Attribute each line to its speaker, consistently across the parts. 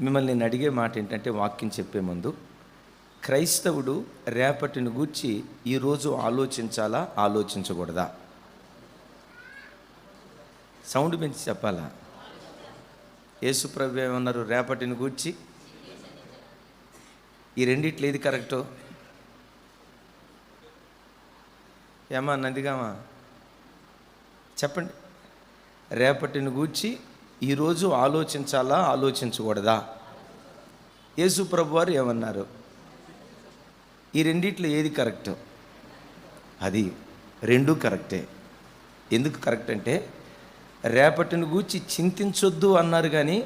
Speaker 1: మిమ్మల్ని నేను అడిగే మాట ఏంటంటే, వాక్యం చెప్పే ముందు క్రైస్తవుడు రేపటిని గూర్చి ఈరోజు ఆలోచించాలా, ఆలోచించకూడదా? సౌండ్ పెంచి చెప్పాలా? యేసుప్రభు ఏమన్నారు? రేపటిని గూర్చి. ఈ రెండిట్లో ఏది కరెక్టు? ఏమా నందిగామా చెప్పండి. రేపటిని గూర్చి ఈరోజు ఆలోచించాలా, ఆలోచించకూడదా? యేసుప్రభు వారు ఏమన్నారు? ఈ రెండిట్లో ఏది కరెక్టు? అది రెండూ కరెక్టే. ఎందుకు కరెక్ట్ అంటే, రేపటిని గూర్చి చింతించొద్దు అన్నారు కానీ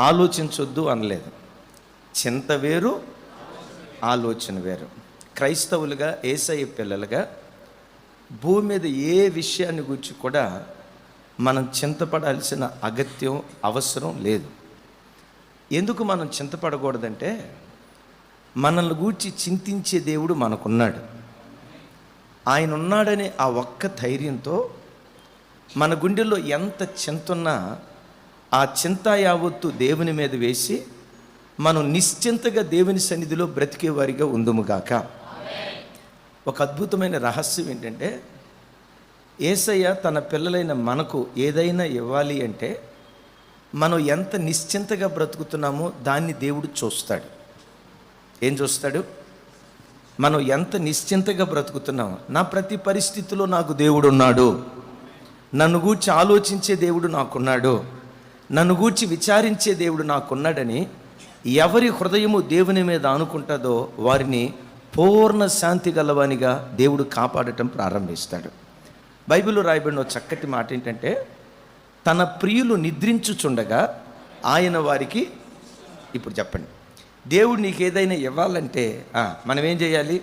Speaker 1: ఆలోచించొద్దు అనలేదు. చింత వేరు, ఆలోచన వేరు. క్రైస్తవులుగా, యేసయ్య పిల్లలుగా భూమి మీద ఏ విషయాన్ని గురించి కూడా మనం చింతపడాల్సిన అగత్యం, అవసరం లేదు. ఎందుకు మనం చింతపడకూడదంటే, మనల్ని గూర్చి చింతించే దేవుడు మనకున్నాడు. ఆయన ఉన్నాడనే ఆ ఒక్క ధైర్యంతో మన గుండెల్లో ఎంత చింతున్నా ఆ చింత యావత్తు దేవుని మీద వేసి మనం నిశ్చింతగా దేవుని సన్నిధిలో బ్రతికేవారిగా ఉందుముగాక. ఒక అద్భుతమైన రహస్యం ఏంటంటే, యేసయ్య తన పిల్లలైన మనకు ఏదైనా ఇవ్వాలి అంటే మనం ఎంత నిశ్చింతగా బ్రతుకుతున్నామో దాన్ని దేవుడు చూస్తాడు. ఏం చూస్తాడు? మనం ఎంత నిశ్చింతగా బ్రతుకుతున్నామో. నా ప్రతి పరిస్థితిలో నాకు దేవుడు ఉన్నాడు, నన్ను గూర్చి ఆలోచించే దేవుడు నాకున్నాడు, నన్ను గూర్చి విచారించే దేవుడు నాకున్నాడని ఎవరి హృదయము దేవుని మీద ఆనుకుంటుందో వారిని పూర్ణ శాంతి గలవానిగా దేవుడు కాపాడటం ప్రారంభిస్తాడు. బైబిల్లో రాయబడిన చక్కటి మాట ఏంటంటే, తన ప్రియులు నిద్రించుచుండగా ఆయన వారికి. ఇప్పుడు చెప్పండి, దేవుడు నీకు ఏదైనా ఇవ్వాలంటే మనం ఏం చేయాలి?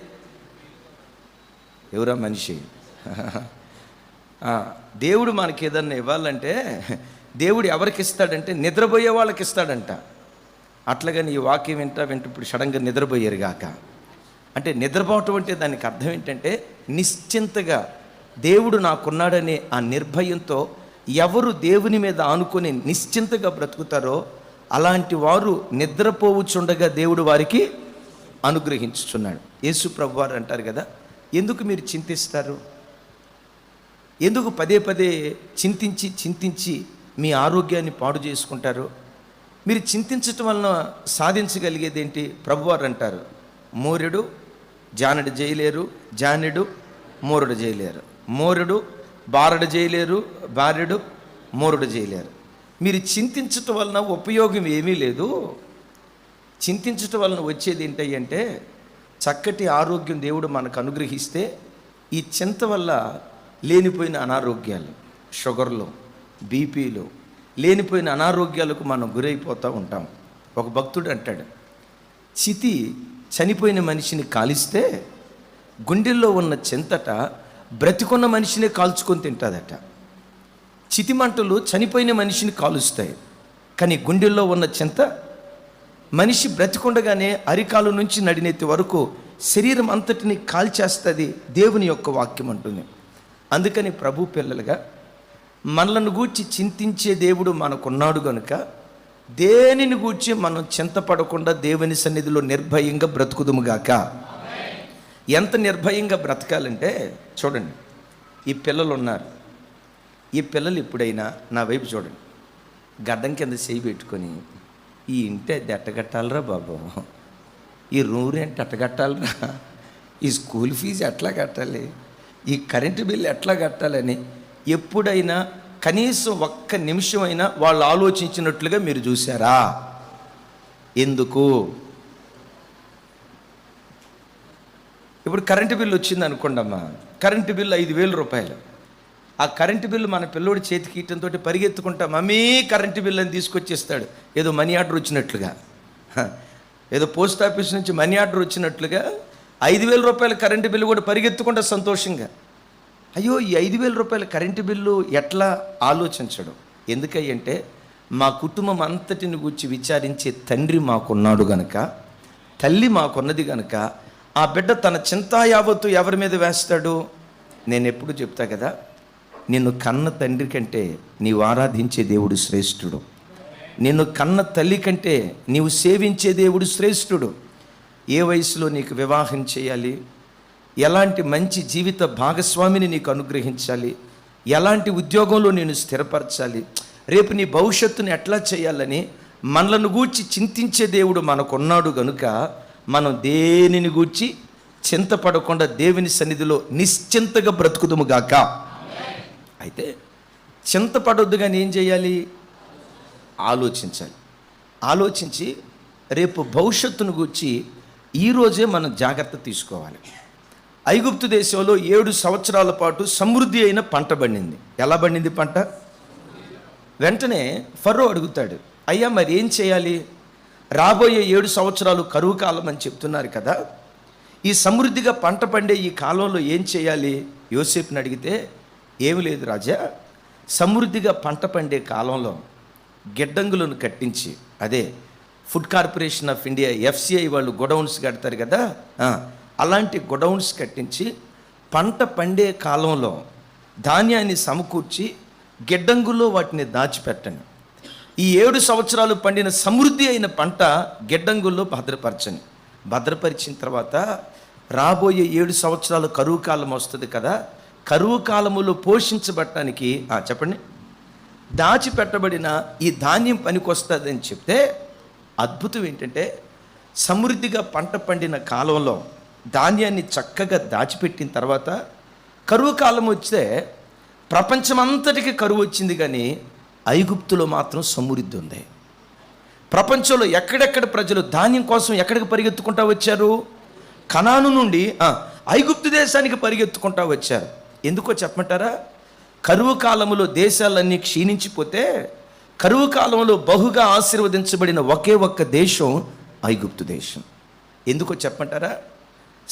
Speaker 1: ఎవరా మనిషి? దేవుడు మనకి ఏదన్నా ఇవ్వాలంటే దేవుడు ఎవరికి ఇస్తాడంటే నిద్రపోయే వాళ్ళకి ఇస్తాడంట. అట్లాగని ఈ వాక్యం వెంట ఇప్పుడు సడన్గా నిద్రపోయారు గాక. అంటే నిద్రపోవటం అంటే దానికి అర్థం ఏంటంటే, నిశ్చింతగా దేవుడు నాకున్నాడనే ఆ నిర్భయంతో ఎవరు దేవుని మీద ఆనుకొని నిశ్చింతగా బ్రతుకుతారో అలాంటి వారు నిద్రపోవుచుండగా దేవుడు వారికి అనుగ్రహించుచున్నాడు. యేసు ప్రభు వారు అంటారు కదా, ఎందుకు మీరు చింతిస్తారు? ఎందుకు పదే పదే చింతించి మీ ఆరోగ్యాన్ని పాడు చేసుకుంటారు? మీరు చింతించటం వలన సాధించగలిగేది ఏంటి? ప్రభువారు అంటారు, మోరెడు జానడు చేయలేరు, జానెడు మోరుడు చేయలేరు, మోరుడు బారడు చేయలేరు, బారెడు మోరుడు చేయలేరు. మీరు చింతించటం వలన ఉపయోగం ఏమీ లేదు. చింతించటం వలన వచ్చేది ఏంటంటే, చక్కటి ఆరోగ్యం దేవుడు మనకు అనుగ్రహిస్తే ఈ చింత వల్ల లేనిపోయిన అనారోగ్యాలు, షుగర్లు, బీపీలు, లేనిపోయిన అనారోగ్యాలకు మనం గురైపోతూ ఉంటాం. ఒక భక్తుడు అంటాడు, చితి చనిపోయిన మనిషిని కాలిస్తే గుండెల్లో ఉన్న చింతట బ్రతికున్న మనిషిని కాల్చుకొని తింటుందట. చితి మంటలు చనిపోయిన మనిషిని కాలుస్తాయి, కానీ గుండెల్లో ఉన్న చింత మనిషి బ్రతికుండగానే అరికాలు నుంచి నడినెత్తి వరకు శరీరం అంతటిని కాల్చేస్తుంది దేవుని యొక్క వాక్యం అంటుంది. అందుకని ప్రభు పిల్లలుగా మనలను గూర్చి చింతించే దేవుడు మనకున్నాడు కనుక దేనిని గూర్చి మనం చింతపడకుండా దేవుని సన్నిధిలో నిర్భయంగా బ్రతుకుదుముగాక. ఎంత నిర్భయంగా బ్రతకాలంటే చూడండి, ఈ పిల్లలు ఉన్నారు. ఈ పిల్లలు ఎప్పుడైనా నా వైపు చూడండి, గడ్డం కింద చేయి పెట్టుకొని, ఈ ఇంటి అది ఎట్టగట్టాలరా బాబు, ఈ రూమ్ రెంట్ ఎట్టగట్టాలరా, ఈ స్కూల్ ఫీజు ఎట్లా కట్టాలి, ఈ కరెంటు బిల్లు ఎట్లా కట్టాలని ఎప్పుడైనా కనీసం ఒక్క నిమిషమైనా వాళ్ళు ఆలోచించినట్లుగా మీరు చూసారా? ఎందుకు? ఇప్పుడు కరెంటు బిల్లు వచ్చింది అనుకోండమ్మా, కరెంటు బిల్లు 5,000 రూపాయలు. ఆ కరెంటు బిల్లు మన పిల్లోడి చేతికి ఇయటంతో పరిగెత్తుకుంటా మమ్మీ కరెంటు బిల్లు అని తీసుకొచ్చేస్తాడు. ఏదో మనీ ఆర్డర్ వచ్చినట్లుగా, ఏదో పోస్ట్ ఆఫీస్ నుంచి మనీ ఆర్డర్ వచ్చినట్లుగా 5,000 రూపాయల కరెంటు బిల్లు కూడా పరిగెత్తుకుంటా సంతోషంగా. అయ్యో, ఈ 5,000 రూపాయల కరెంటు బిల్లు ఎట్లా ఆలోచించడం? ఎందుకంటే మా కుటుంబం అంతటిని గురించి విచారించే తండ్రి మాకున్నాడు గనక, తల్లి మాకున్నది గనక ఆ బిడ్డ తన చింతా యావత్తు ఎవరి మీద వేస్తాడు? నేను ఎప్పుడు చెప్తా కదా, నిన్ను కన్న తండ్రి కంటే నీవు ఆరాధించే దేవుడు శ్రేష్ఠుడు. నిన్ను కన్న తల్లి కంటే నీవు సేవించే దేవుడు శ్రేష్ఠుడు. ఏ వయసులో నీకు వివాహం చేయాలి, ఎలాంటి మంచి జీవిత భాగస్వామిని నీకు అనుగ్రహించాలి, ఎలాంటి ఉద్యోగంలో నేను స్థిరపరచాలి, రేపు నీ భవిష్యత్తుని ఎట్లా చేయాలని మనలను గూర్చి చింతించే దేవుడు మనకున్నాడు గనుక మనం దేనిని గూర్చి చింతపడకుండా దేవుని సన్నిధిలో నిశ్చింతగా బ్రతుకుదుము గాక. అయితే చింతపడొద్దు కానీ ఏం చేయాలి? ఆలోచించాలి. ఆలోచించి రేపు భవిష్యత్తును గూర్చి ఈరోజే మనం జాగ్రత్త తీసుకోవాలి. ఐగుప్తు దేశంలో 7 సంవత్సరాల పాటు సమృద్ధి అయిన పంట పండింది. ఎలా పండింది పంట? వెంటనే ఫరో అడుగుతాడు, అయ్యా మరి ఏం చేయాలి? రాబోయే 7 సంవత్సరాలు కరువు కాలం అని చెప్తున్నారు కదా, ఈ సమృద్ధిగా పంట పండే ఈ కాలంలో ఏం చేయాలి? యోసేపుని అడిగితే, ఏమి లేదు రాజా, సమృద్ధిగా పంట పండే కాలంలో గిడ్డంగులను కట్టించి, అదే food corporation of India FCI వాళ్ళు గొడౌన్స్ కడతారు కదా, అలాంటి గొడౌన్స్ కట్టించి పంట పండే కాలంలో ధాన్యాన్ని సమకూర్చి గిడ్డంగుల్లో వాటిని దాచిపెట్టండి. ఈ 7 సంవత్సరాలు పండిన సమృద్ధి అయిన పంట గిడ్డంగుల్లో భద్రపరచండి. భద్రపరిచిన తర్వాత రాబోయే 7 సంవత్సరాలు కరువు కాలం వస్తుంది కదా, కరువు కాలములో పోషించబడటానికి చెప్పండి, దాచిపెట్టబడిన ఈ ధాన్యం పనికొస్తుందని చెప్తే, అద్భుతం ఏంటంటే సమృద్ధిగా పంట పండిన కాలంలో ధాన్యాన్ని చక్కగా దాచిపెట్టిన తర్వాత కరువు కాలం వస్తే ప్రపంచమంతటికి కరువు వచ్చింది, కానీ ఐగుప్తులో మాత్రం సమృద్ధి ఉంది. ప్రపంచంలో ఎక్కడెక్కడ ప్రజలు ధాన్యం కోసం ఎక్కడికి పరిగెత్తుకుంటా వచ్చారు? కనాను నుండి ఐగుప్తు దేశానికి పరిగెత్తుకుంటా వచ్చారు. ఎందుకో చెప్పమంటారా? కరువు కాలంలో దేశాలన్నీ క్షీణించిపోతే కరువు కాలంలో బహుగా ఆశీర్వదించబడిన ఒకే ఒక్క దేశం ఐగుప్తు దేశం. ఎందుకో చెప్పమంటారా?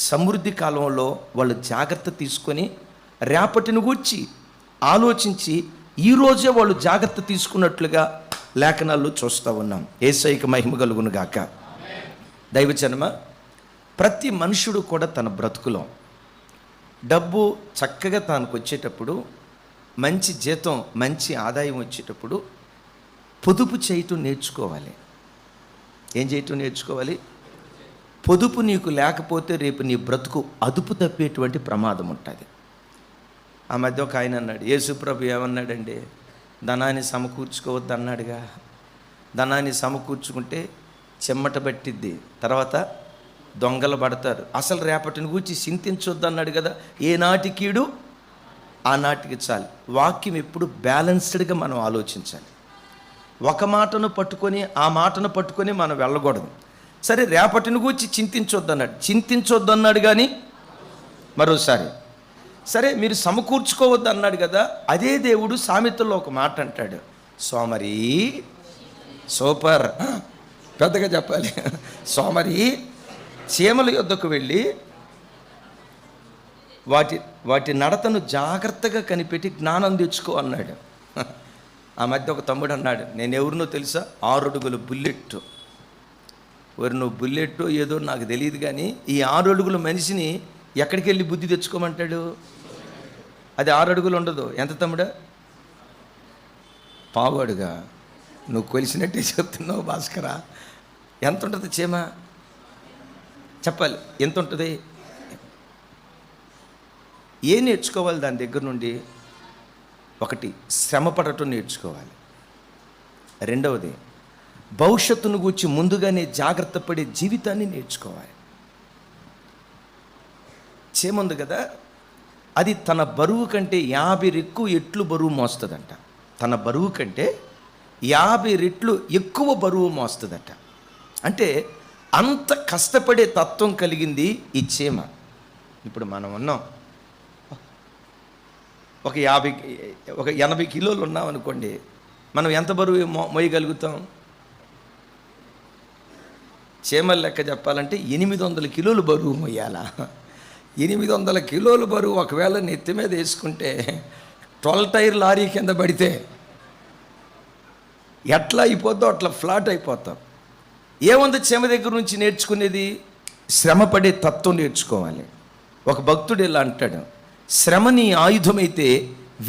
Speaker 1: సమృద్ధి కాలంలో వాళ్ళు జాగ్రత్త తీసుకొని రేపటిని గూర్చి ఆలోచించి ఈరోజే వాళ్ళు జాగ్రత్త తీసుకున్నట్లుగా లేఖనాల్లో చూస్తూ ఉన్నాం. యేసయ్యకి మహిమ కలుగును గాక. దైవజనమ, ప్రతి మనుషుడు కూడా తన బ్రతుకులో డబ్బు చక్కగా తనకు వచ్చేటప్పుడు, మంచి జీతం మంచి ఆదాయం వచ్చేటప్పుడు పొదుపు చేయటం నేర్చుకోవాలి. ఏం చేయటం నేర్చుకోవాలి? పొదుపు నీకు లేకపోతే రేపు నీ బ్రతుకు అదుపు తప్పేటువంటి ప్రమాదం ఉంటుంది. ఆ మధ్య ఒక ఆయన అన్నాడు, యేసుప్రభు ఏమన్నాడండి, ధనాన్ని సమకూర్చుకోవద్దు అన్నాడుగా. ధనాన్ని సమకూర్చుకుంటే చెమ్మట పట్టిద్ది, తర్వాత దొంగలు పడతారు, అసలు రేపటిని గురించి చింతించొద్దు అన్నాడు కదా. ఏ నాటి కీడు ఆనాటికి చాలు. వాక్యం ఎప్పుడు బ్యాలెన్స్డ్గా మనం ఆలోచించాలి. ఒక మాటను పట్టుకొని ఆ మాటను పట్టుకొని మనం వెళ్ళకూడదు. సరే రేపటిని గురించి చింతించొద్దు అన్నాడు, చింతించొద్దు అన్నాడు కానీ మరోసారి సరే మీరు సమకూర్చుకోవద్దు అన్నాడు కదా. అదే దేవుడు సామెతల్లో ఒక మాట అంటాడు, సోమరి, సూపర్, పెద్దగా చెప్పాలి, సోమరి చీమల యొద్దకు వెళ్ళి వాటి నడతను జాగ్రత్తగా కనిపెట్టి జ్ఞానం తెచ్చుకో అన్నాడు. ఆ మధ్య ఒక తమ్ముడు అన్నాడు, నేను ఎవరినో తెలుసా, 6 అడుగుల బుల్లెట్. ఎవరినో బుల్లెట్ ఏదో నాకు తెలియదు, కానీ ఈ 6 అడుగుల మనిషిని ఎక్కడికి వెళ్ళి బుద్ధి తెచ్చుకోమంటాడు? అది 6 అడుగులు ఉండదు. ఎంత తమ్ముడా? పావుడుగా. నువ్వు కొలిసినట్టే చెప్తున్నావు భాస్కరా. ఎంత ఉంటుంది చీమ? చెప్పాలి, ఎంత ఉంటుంది? ఏం నేర్చుకోవాలి దాని దగ్గర నుండి? ఒకటి, శ్రమ పడటం నేర్చుకోవాలి. రెండవది, భవిష్యత్తును గూర్చి ముందుగానే జాగ్రత్త పడే జీవితాన్ని నేర్చుకోవాలి. చేముంది కదా, అది తన బరువు కంటే 50 రెట్లు ఎట్లు బరువు మోస్తుందంట. తన బరువు కంటే 50 రెట్లు ఎక్కువ బరువు మోస్తుందట. అంటే అంత కష్టపడే తత్వం కలిగింది ఈ చీమ. ఇప్పుడు మనం ఉన్నాం, ఒక 80 కిలోలు ఉన్నాం అనుకోండి, మనం ఎంత బరువు మోయగలుగుతాం? చీమల లెక్క చెప్పాలంటే 800 కిలోలు బరువు మోయాలా. 800 కిలోల బరువు ఒకవేళ నెత్తి మీద వేసుకుంటే 12 టైర్ లారీ కింద పడితే ఎట్లా అయిపోద్దో అట్లా ఫ్లాట్ అయిపోతాం. ఏముంది చీమ దగ్గర నుంచి నేర్చుకునేది? శ్రమపడే తత్వం నేర్చుకోవాలి. ఒక భక్తుడు ఇలా అంటాడు, శ్రమ నీ ఆయుధమైతే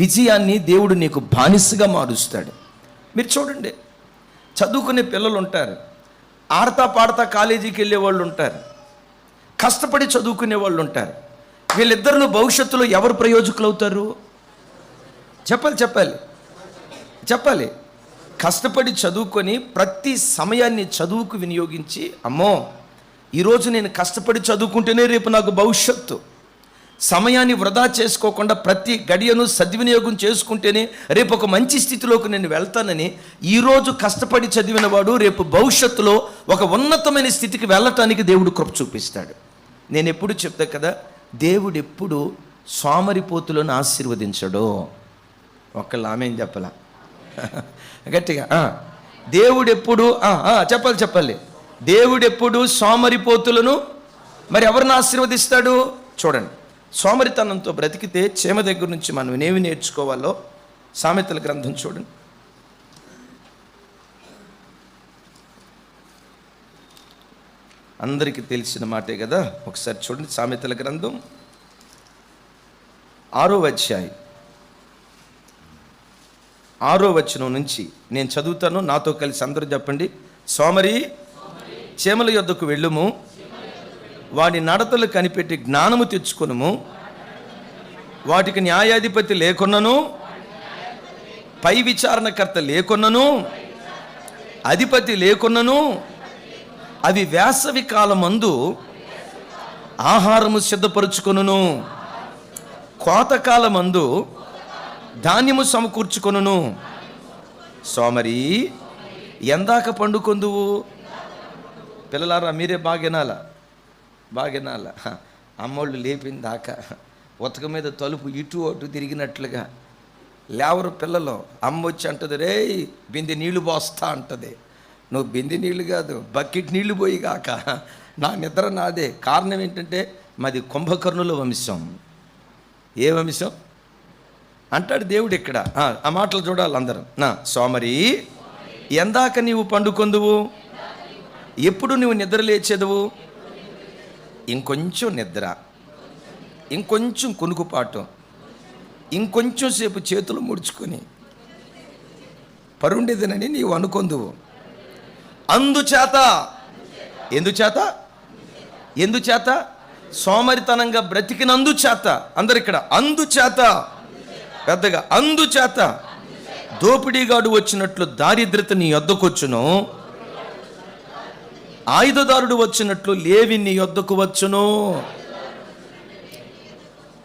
Speaker 1: విజయాన్ని దేవుడు నీకు బానిసగా మారుస్తాడు. మీరు చూడండి, చదువుకునే పిల్లలు ఉంటారు, ఆడతా పాడతా కాలేజీకి వెళ్ళే వాళ్ళు ఉంటారు, కష్టపడి చదువుకునే వాళ్ళు ఉంటారు. వీళ్ళిద్దరిలో భవిష్యత్తులో ఎవరు ప్రయోజకులు అవుతారు? చెప్పాలి. కష్టపడి చదువుకొని ప్రతి సమయాన్ని చదువుకు వినియోగించి, అమ్మో ఈరోజు నేను కష్టపడి చదువుకుంటేనే రేపు నాకు భవిష్యత్తు, సమయాన్ని వృధా చేసుకోకుండా ప్రతి గడియను సద్వినియోగం చేసుకుంటేనే రేపు ఒక మంచి స్థితిలోకి నేను వెళ్తానని ఈరోజు కష్టపడి చదివిన వాడు రేపు భవిష్యత్తులో ఒక ఉన్నతమైన స్థితికి వెళ్ళటానికి దేవుడు కృప చూపిస్తాడు. నేను ఎప్పుడు చెప్తా కదా, దేవుడు ఎప్పుడు సోమరిపోతులను ఆశీర్వదించడు. ఒకళ్ళు ఆమెం చెప్పలా గట్టిగా. దేవుడు ఎప్పుడు చెప్పాలి. దేవుడు ఎప్పుడు సోమరిపోతులను మరి ఎవరిని ఆశీర్వదిస్తాడు? చూడండి, సోమరితనంతో బ్రతికితే చీమ దగ్గర నుంచి మనం ఏమి నేర్చుకోవాలో సామెతల గ్రంథం చూడండి. అందరికీ తెలిసిన మాటే కదా, ఒకసారి చూడండి. సామెతల గ్రంథం 6వ అధ్యాయం 6వ వచనం నుంచి నేను చదువుతాను, నాతో కలిసి అందరూ చెప్పండి. సోమరి చీమల యొద్దకు వెళ్ళుము, వాడి నడతలు కనిపెట్టి జ్ఞానము తెచ్చుకొనుము. వాటికి న్యాయాధిపతి లేకున్నను, పై విచారణకర్త లేకున్నను, అధిపతి లేకున్నను, అవి వేసవి కాలమందు ఆహారము సిద్ధపరుచుకొనును, కోతకాలమందు ధాన్యము సమకూర్చుకొనును. సోమరి ఎందాక పండుకొందువు? పిల్లలారా మీరే బాగెనాల అమ్మోళ్ళు లేపిందాకా ఉతక మీద తలుపు ఇటు అటు తిరిగినట్లుగా లేవరు పిల్లలు. అమ్మ వచ్చి అంటది, రే బిందె నీళ్లు పోస్తా అంటది. నువ్వు బిందె నీళ్లు కాదు, బకెట్ నీళ్లు పోయి కాక నా నిద్ర నాదే. కారణం ఏంటంటే మాది కుంభకర్ణుల వంశం. ఏ వంశం అంటాడు దేవుడు ఇక్కడ. ఆ మాటలు చూడాలి అందరం. సోమరి ఎందాక నీవు పండుకొందువు? ఎప్పుడు నువ్వు నిద్ర లేచేదవు? ఇంకొంచెం నిద్ర, ఇంకొంచెం కునుకుపాటు, ఇంకొంచెం సేపు చేతులు ముడుచుకొని పరుండేదనని నీవు అనుకొందువు. ఎందుచేత సోమరితనంగా బ్రతికినందుచేత. అందరిక్కడ అందుచేత, పెద్దగా అందుచేత దోపిడీగాడు వచ్చినట్లు దారిద్రత నీ యొద్దకొచ్చును, ఆయుధదారుడు వచ్చినట్లు లేవి నీ యొద్దకు వచ్చును.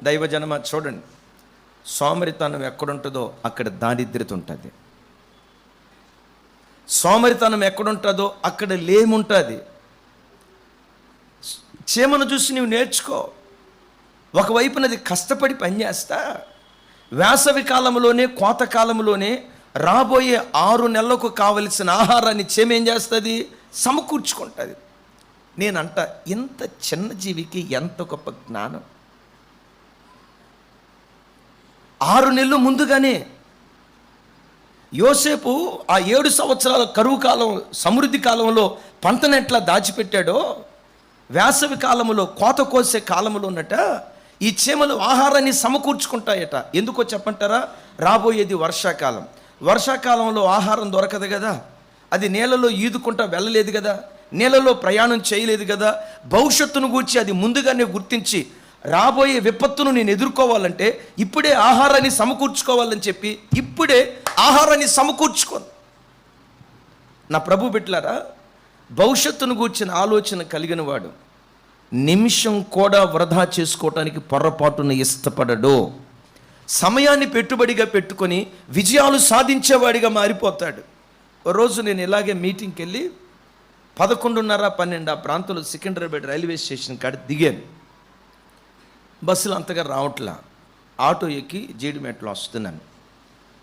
Speaker 1: దైవజనమ చూడండి, సోమరితనం ఎక్కడుంటుందో అక్కడ దారిద్రత ఉంటుంది, సోమరితనం ఎక్కడుంటుందో అక్కడ లేముంటుంది. చీమను చూసి నువ్వు నేర్చుకో. ఒకవైపునది కష్టపడి పనిచేస్తా, వేసవి కాలంలోనే కోత కాలంలోనే రాబోయే 6 నెలలకు కావలసిన ఆహారాన్ని చీమ ఏం చేస్తుంది? సమకూర్చుకుంటుంది. నేనంట ఇంత చిన్న జీవికి ఎంత గొప్ప జ్ఞానం. 6 నెలలు ముందుగానే యోసేపు ఆ 7 సంవత్సరాల కరువు కాలం సమృద్ధి కాలంలో పంటను ఎట్లా దాచిపెట్టాడో, వేసవి కాలంలో కోత కోసే కాలంలో ఉన్నట ఈ చీమలు ఆహారాన్ని సమకూర్చుకుంటాయట. ఎందుకో చెప్పంటారా? రాబోయేది వర్షాకాలం. వర్షాకాలంలో ఆహారం దొరకదు కదా, అది నీళ్ళలో ఈదుకుంటా వెళ్ళలేదు కదా, నీళ్ళలో ప్రయాణం చేయలేదు కదా. భవిష్యత్తును గూర్చి అది ముందుగానే గుర్తించి రాబోయే విపత్తును నేను ఎదుర్కోవాలంటే ఇప్పుడే ఆహారాన్ని సమకూర్చుకోవాలని చెప్పి ఇప్పుడే ఆహారాన్ని సమకూర్చుకోను. నా ప్రభు బిడ్డలారా, భవిష్యత్తును గూర్చిన ఆలోచన కలిగిన వాడు నిమిషం కూడా వృధా చేసుకోవటానికి పొరపాటున ఇష్టపడడు. సమయాన్ని పెట్టుబడిగా పెట్టుకొని విజయాలు సాధించేవాడిగా మారిపోతాడు. ఓ రోజు నేను ఇలాగే మీటింగ్కి వెళ్ళి 11:30-12 ఆ ప్రాంతంలో సికింద్రాబాద్ రైల్వే స్టేషన్ కాడ దిగాను. బస్సులు అంతగా రావట్లా. ఆటో ఎక్కి జీడిమెట్లో వస్తున్నాను.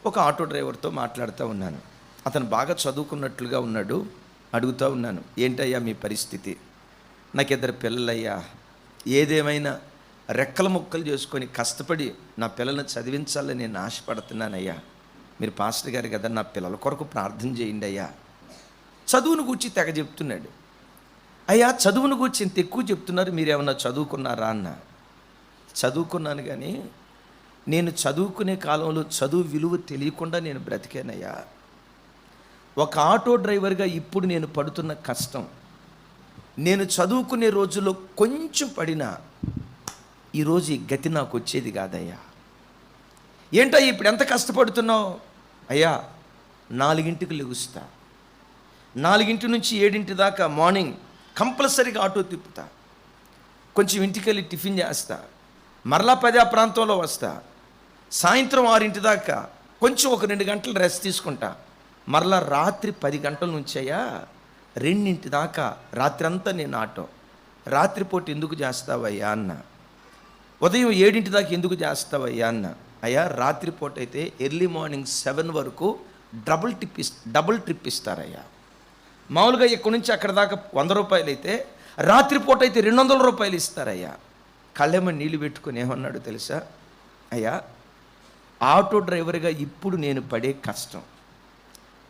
Speaker 1: ఒక ఆటో డ్రైవర్తో మాట్లాడుతూ ఉన్నాను. అతను బాగా చదువుకున్నట్లుగా ఉన్నాడు. అడుగుతూ ఉన్నాను, ఏంటయ్యా మీ పరిస్థితి? నాకు 2 పిల్లలయ్యా, ఏదేమైనా రెక్కల ముక్కలు చేసుకొని కష్టపడి నా పిల్లల్ని చదివించాలని నేను ఆశపడుతున్నానయ్యా. మీరు పాస్టర్ గారు కదా, నా పిల్లల కొరకు ప్రార్థన చేయండి అయ్యా. చదువును గూర్చి తెగ చెప్తున్నాడు. అయ్యా చదువును గూర్చి ఇంత ఎక్కువ చెప్తున్నారు, మీరేమన్నా చదువుకున్నారా అన్న. చదువుకున్నాను, కానీ నేను చదువుకునే కాలంలో చదువు విలువ తెలియకుండా నేను బ్రతికానయ్యా. ఒక ఆటో డ్రైవర్గా ఇప్పుడు నేను పడుతున్న కష్టం, నేను చదువుకునే రోజుల్లో కొంచెం పడినా ఈరోజు ఈ గతి నాకు వచ్చేది కాదయ్యా. ఏంటయ్యా ఇప్పుడు ఎంత కష్టపడుతున్నావు? అయ్యా 4ంటికి లెగుస్తా, 4 నుంచి 7 దాకా మార్నింగ్ కంపల్సరీగా ఆటో తిప్పుతా, కొంచెం ఇంటికి వెళ్ళి టిఫిన్ చేస్తా, మరలా 10 ప్రాంతంలో వస్తా, సాయంత్రం 6 దాకా కొంచెం ఒక 2 గంటలు రెస్ట్ తీసుకుంటా, మరలా రాత్రి 10 గంటల నుంచి అయ్యా 2 దాకా రాత్రి అంతా నేను ఆటో. రాత్రిపూట ఎందుకు చేస్తావయ్యా అన్న, ఉదయం 7 దాకా ఎందుకు చేస్తావయ్యా అన్న. అయ్యా రాత్రిపూట అయితే ఎర్లీ మార్నింగ్ 7 వరకు డబుల్ ట్రిప్ ఇస్తారయ్యా. మామూలుగా ఇక్కడి నుంచి అక్కడ దాకా 100 రూపాయలు అయితే రాత్రిపూట అయితే 200 రూపాయలు ఇస్తారయ్యా. కళ్ళెమ్మ నీళ్ళు పెట్టుకుని ఏమన్నాడు తెలుసా? అయ్యా ఆటో డ్రైవర్గా ఇప్పుడు నేను పడే కష్టం,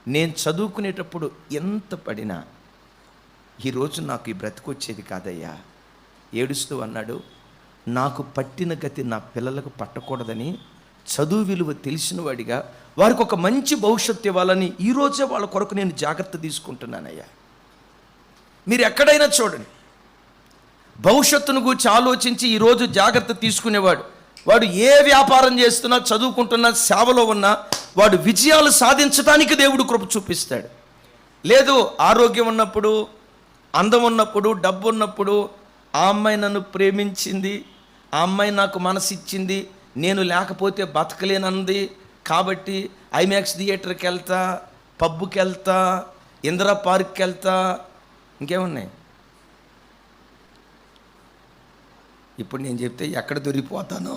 Speaker 1: నేను చదువుకునేటప్పుడు ఎంత పడినా ఈరోజు నాకు ఈ బ్రతికొచ్చేది కాదయ్యా. ఏడుస్తూ అన్నాడు, నాకు పట్టిన గతి నా పిల్లలకు పట్టకూడదని చదువు విలువ తెలిసిన వాడిగా వారికి ఒక మంచి భవిష్యత్తు ఇవ్వాలని ఈరోజే వాళ్ళ కొరకు నేను జాగ్రత్త తీసుకుంటున్నానయ్యా. మీరు ఎక్కడైనా చూడండి, భవిష్యత్తును గురించి ఆలోచించి ఈరోజు జాగ్రత్త తీసుకునేవాడు, వాడు ఏ వ్యాపారం చేస్తున్నా, చదువుకుంటున్నా, సేవలో ఉన్నా వాడు విజయాలు సాధించడానికి దేవుడు కృప చూపిస్తాడు. లేదు ఆరోగ్యం ఉన్నప్పుడు, అందం ఉన్నప్పుడు, డబ్బు ఉన్నప్పుడు, ఆ అమ్మాయి నన్ను ప్రేమించింది, ఆ అమ్మాయి నాకు మనసిచ్చింది, నేను లేకపోతే బతకలేనంది, కాబట్టి ఐమాక్స్ థియేటర్కి వెళ్తా, పబ్కి వెళ్తా, ఇందిరా పార్క్కి వెళ్తా, ఇంకేమున్నాయి ఇప్పుడు నేను చెప్తే ఎక్కడ దొరికిపోతానో.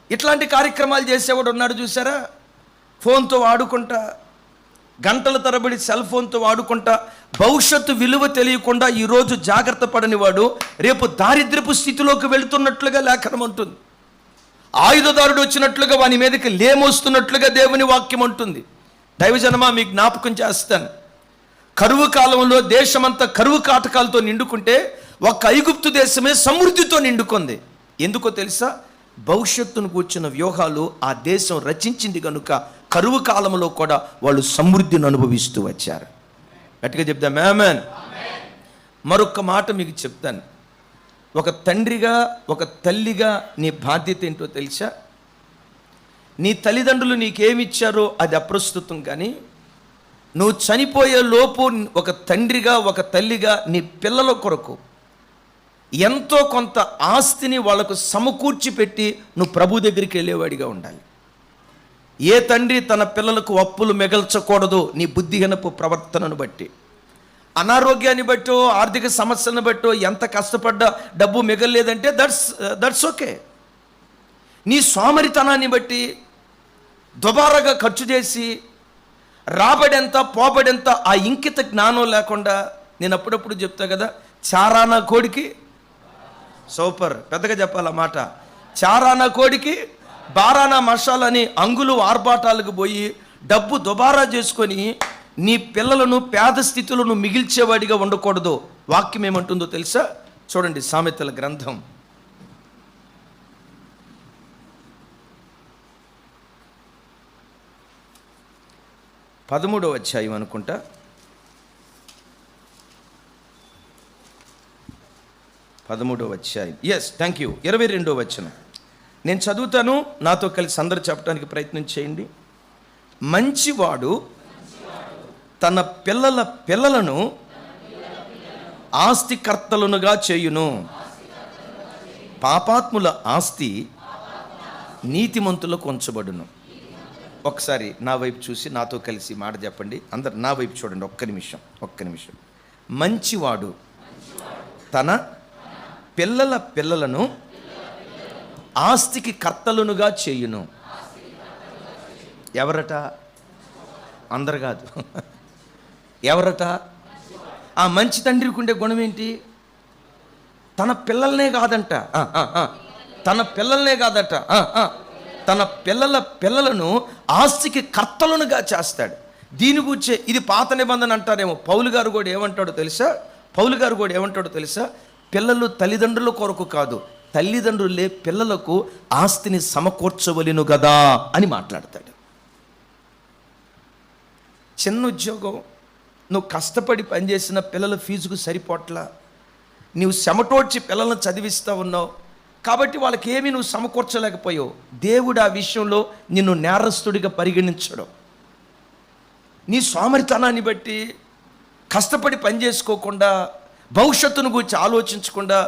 Speaker 1: ఇట్లాంటి కార్యక్రమాలు చేసేవాడు ఉన్నాడు చూసారా, ఫోన్తో ఆడుకుంటా, గంటల తరబడి సెల్ ఫోన్తో వాడుకుంటా, భవిష్యత్తు విలువ తెలియకుండా ఈరోజు జాగ్రత్త పడని వాడు రేపు దారిద్ర్యపు స్థితిలోకి వెళుతున్నట్లుగా లేఖనం ఉంటుంది. ఆయుధదారుడు వచ్చినట్లుగా వాని మీదకి లేమొస్తున్నట్లుగా దేవుని వాక్యం ఉంటుంది. దైవజనమా మీకు జ్ఞాపకం చేస్తాను, కరువు కాలంలో దేశమంతా కరువు కాటకాలతో నిండుకుంటే ఒక ఐగుప్తు దేశమే సమృద్ధితో నిండుకుంది. ఎందుకో తెలుసా? భవిష్యత్తును కూర్చున్న వ్యూహాలు ఆ దేశం రచించింది కనుక కరువు కాలంలో కూడా వాళ్ళు సమృద్ధిని అనుభవిస్తూ వచ్చారు. గట్టిగా చెప్తాం ఆమేన్. మరొక మాట మీకు చెప్తాను, ఒక తండ్రిగా ఒక తల్లిగా నీ బాధ్యత ఏంటో తెలుసా? నీ తల్లిదండ్రులు నీకేమిచ్చారో అది అప్రస్తుతం, కానీ నువ్వు చనిపోయే లోపు ఒక తండ్రిగా ఒక తల్లిగా నీ పిల్లల కొరకు ఎంతో కొంత ఆస్తిని వాళ్ళకు సమకూర్చి పెట్టి నువ్వు ప్రభు దగ్గరికి వెళ్ళేవాడిగా ఉండాలి. ఏ తండ్రి తన పిల్లలకు అప్పులు మిగల్చకూడదు నీ బుద్ధిహీనపు ప్రవర్తనను బట్టి, అనారోగ్యాన్ని బట్టో ఆర్థిక సమస్యలను బట్టో ఎంత కష్టపడ్డా డబ్బు మిగలలేదంటే దట్స్ ఓకే. నీ సోమరితనాన్ని బట్టి దుబారాగా ఖర్చు చేసి రాబడెంత పోబడెంత ఆ ఇంకిత జ్ఞానం లేకుండా, నేను అప్పుడప్పుడు చెప్తా కదా, చారానా కోడికి సూపర్ పెద్దగా చెప్పాలన్నమాట, చారానా కోడికి బారానా మసాలని అంగులు ఆర్భాటాలకు పోయి డబ్బు దుబారా చేసుకొని నీ పిల్లలను పేద స్థితులను మిగిల్చేవాడిగా ఉండకూడదు. వాక్యం ఏమంటుందో తెలుసా? చూడండి, సామెతల గ్రంథం 13వ అధ్యాయం అనుకుంటా, 13వ అధ్యాయం, ఎస్ థ్యాంక్ యూ, 22వ వచనం నేను చదువుతాను, నాతో కలిసి అందరూ చెప్పడానికి ప్రయత్నం చేయండి. మంచివాడు తన పిల్లల పిల్లలను ఆస్తికర్తలనుగా చేయును, పాపాత్ముల ఆస్తి నీతిమంతులకు ఉంచబడును. ఒకసారి నా వైపు చూసి నాతో కలిసి మాట చెప్పండి. అందరు నా వైపు చూడండి, ఒక్క నిమిషం. మంచివాడు తన పిల్లల పిల్లలను ఆస్తికి కర్తలునుగా చేయును. ఎవరట? అందరు కాదు. ఎవరట? ఆ మంచి తండ్రికి ఉండే గుణం ఏంటి? తన పిల్లల్నే కాదంట, తన పిల్లల పిల్లలను ఆస్తికి కర్తలునుగా చేస్తాడు. దీని గురించే ఇది పాత నిబంధన అంటారేమో. పౌలు గారు కూడా ఏమంటాడో తెలుసా? పిల్లలు తల్లిదండ్రుల కొరకు కాదు, తల్లిదండ్రులే పిల్లలకు ఆస్తిని సమకూర్చవలెను గదా అని మాట్లాడతాడు. చిన్న ఉద్యోగం, నువ్వు కష్టపడి పనిచేసిన పిల్లల ఫీజుకు సరిపోట్లా, నువ్వు చెమటోడ్చి పిల్లలను చదివిస్తూ ఉన్నావు కాబట్టి వాళ్ళకి ఏమీ నువ్వు సమకూర్చలేకపోయావు. దేవుడు ఆ విషయంలో నిన్ను నేరస్తుడిగా పరిగణించడం. నీ సోమరితనాన్ని బట్టి కష్టపడి పని చేసుకోకుండా, భవిష్యత్తును గురించి ఆలోచించకుండా,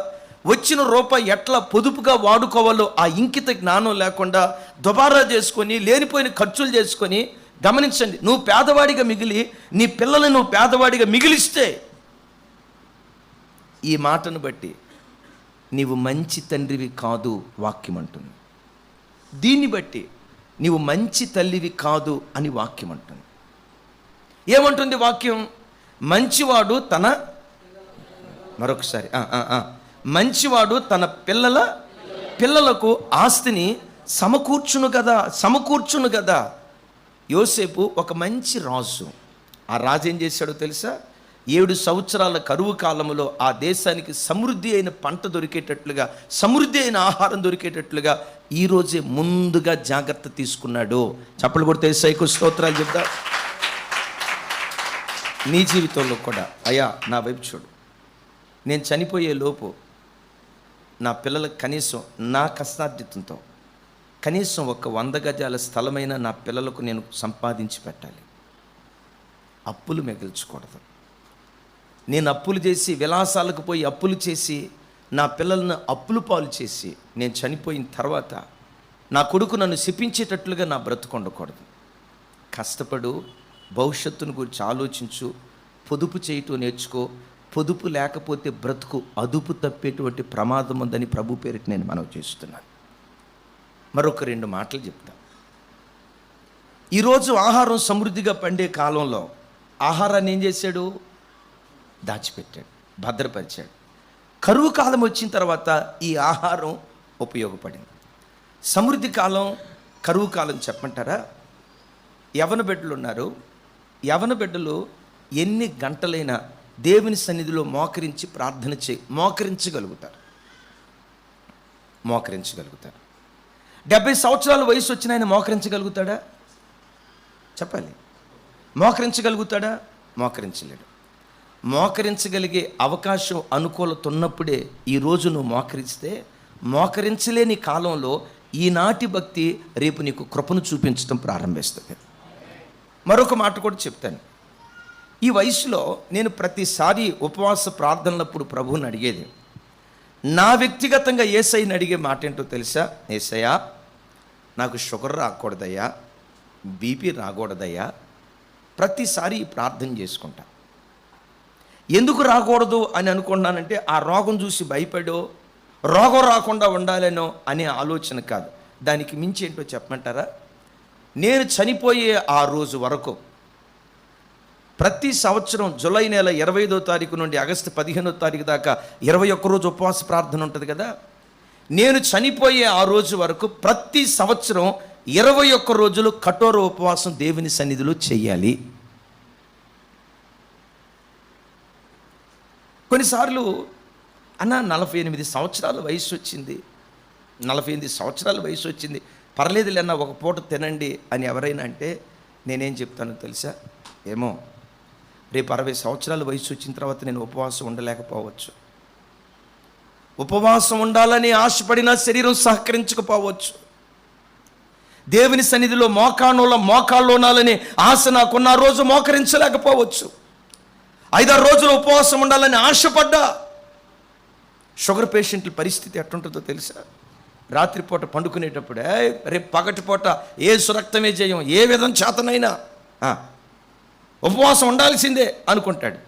Speaker 1: వచ్చిన రూపాయి ఎట్లా పొదుపుగా వాడుకోవాలో ఆ ఇంకిత జ్ఞానం లేకుండా దుబారా చేసుకొని లేనిపోయిన ఖర్చులు చేసుకొని, గమనించండి, నువ్వు పేదవాడిగా మిగిలి నీ పిల్లల్ని నువ్వు పేదవాడిగా మిగిలిస్తే ఈ మాటను బట్టి నీవు మంచి తండ్రివి కాదు వాక్యం అంటుంది. దీన్ని బట్టి నీవు మంచి తల్లివి కాదు అని వాక్యం అంటుంది. ఏమంటుంది వాక్యం? మంచివాడు తన మరొకసారి మంచివాడు తన పిల్లలకు ఆస్తిని సమకూర్చును కదా. యోసేపు ఒక మంచి రాజు. ఆ రాజు ఏం చేశాడో తెలుసా? 7 సంవత్సరాల కరువు కాలంలో ఆ దేశానికి సమృద్ధి అయిన పంట దొరికేటట్లుగా, సమృద్ధి అయిన ఆహారం దొరికేటట్లుగా ఈరోజే ముందుగా జాగ్రత్త తీసుకున్నాడు. చప్పలు కొడితే యేసయ్యకు స్తోత్రాలు చెప్తా. నీ జీవితంలో కూడా అయ్యా నా వైపు చూడు, నేను చనిపోయే లోపు నా పిల్లలకు కనీసం నా కష్టార్జితంతో కనీసం ఒక 100 గజాల స్థలమైన నా పిల్లలకు నేను సంపాదించి పెట్టాలి. అప్పులు మిగిల్చకూడదు. నేను అప్పులు చేసి విలాసాలకు పోయి అప్పులు చేసి నా పిల్లలను అప్పులు పాలు చేసి నేను చనిపోయిన తర్వాత నా కొడుకు నన్ను శపించేటట్లుగా నా బ్రతుకు ఉండకూడదు. కష్టపడు, భవిష్యత్తును గురించి ఆలోచించు, పొదుపు చేయటం నేర్చుకో. పొదుపు లేకపోతే బ్రతుకు అదుపు తప్పేటువంటి ప్రమాదం ఉందని ప్రభు పేరిట నేను మనవి చేస్తున్నాను. మరొక 2 మాటలు చెప్తా. ఈరోజు ఆహారం సమృద్ధిగా పండే కాలంలో ఆహారాన్ని ఏం చేశాడు? దాచిపెట్టాడు, భద్రపరిచాడు. కరువు కాలం వచ్చిన తర్వాత ఈ ఆహారం ఉపయోగపడింది. సమృద్ధి కాలం, కరువు కాలం చెప్పమంటారా? యవన బిడ్డలు ఉన్నారు. యవన బిడ్డలు ఎన్ని గంటలైనా దేవుని సన్నిధిలో మోకరించి ప్రార్థన మోకరించగలుగుతారు. 70 సంవత్సరాల వయసు వచ్చిన ఆయన మోకరించగలుగుతాడా? చెప్పాలి. మోకరించగలుగుతాడా? మోకరించలేడు. మోకరించగలిగే అవకాశం అనుకూలత ఉన్నప్పుడే ఈరోజు నువ్వు మోకరిస్తే, మోకరించలేని కాలంలో ఈనాటి భక్తి రేపు నీకు కృపను చూపించడం ప్రారంభిస్తుంది. మరొక మాట కూడా చెప్తాను. ఈ వయసులో నేను ప్రతిసారి ఉపవాస ప్రార్థనలప్పుడు ప్రభువుని అడిగేది, నా వ్యక్తిగతంగా యేసయ్యని అడిగే మాట ఏంటో తెలుసా? యేసయ్యా, నాకు షుగర్ రాకూడదయ్యా, బీపీ రాకూడదయ్యా. ప్రతిసారి ప్రార్థన చేసుకుంటా. ఎందుకు రాకూడదు అని అనుకున్నానంటే ఆ రోగం చూసి భయపడో, రోగం రాకుండా ఉండాలనో అనే ఆలోచన కాదు. దానికి మించి ఏంటో చెప్పమంటారా? నేను చనిపోయే ఆ రోజు వరకు ప్రతి సంవత్సరం జూలై నెల 25వ తారీఖు నుండి ఆగస్టు 15వ తారీఖు దాకా 21 రోజు ఉపవాస ప్రార్థన ఉంటుంది కదా. నేను చనిపోయే ఆ రోజు వరకు ప్రతి సంవత్సరం 21 రోజులు కఠోర ఉపవాసం దేవుని సన్నిధిలో చెయ్యాలి. కొన్నిసార్లు 48 సంవత్సరాల వయసు వచ్చింది, 48 సంవత్సరాల వయసు వచ్చింది, పర్లేదులేనా ఒక పూట తినండి అని ఎవరైనా అంటే నేనేం చెప్తానో తెలుసా? ఏమో, రేపు 60 సంవత్సరాల వయసు వచ్చిన తర్వాత నేను ఉపవాసం ఉండలేకపోవచ్చు. ఉపవాసం ఉండాలని ఆశపడినా శరీరం సహకరించకపోవచ్చు. దేవుని సన్నిధిలో మోకాళ్ళోనాలని ఆశ నాకున్న రోజు మోకరించలేకపోవచ్చు. 5-6 రోజులు ఉపవాసం ఉండాలని ఆశపడ్డా. షుగర్ పేషెంట్ల పరిస్థితి ఎట్టుంటుందో తెలుసా? రాత్రిపూట పండుకునేటప్పుడే రేపు పగటిపూట ఏ సురక్తమే చేయం, ఏ విధం చేతనైనా ఉపవాసం ఉండాల్సిందే అనుకుంటాడు.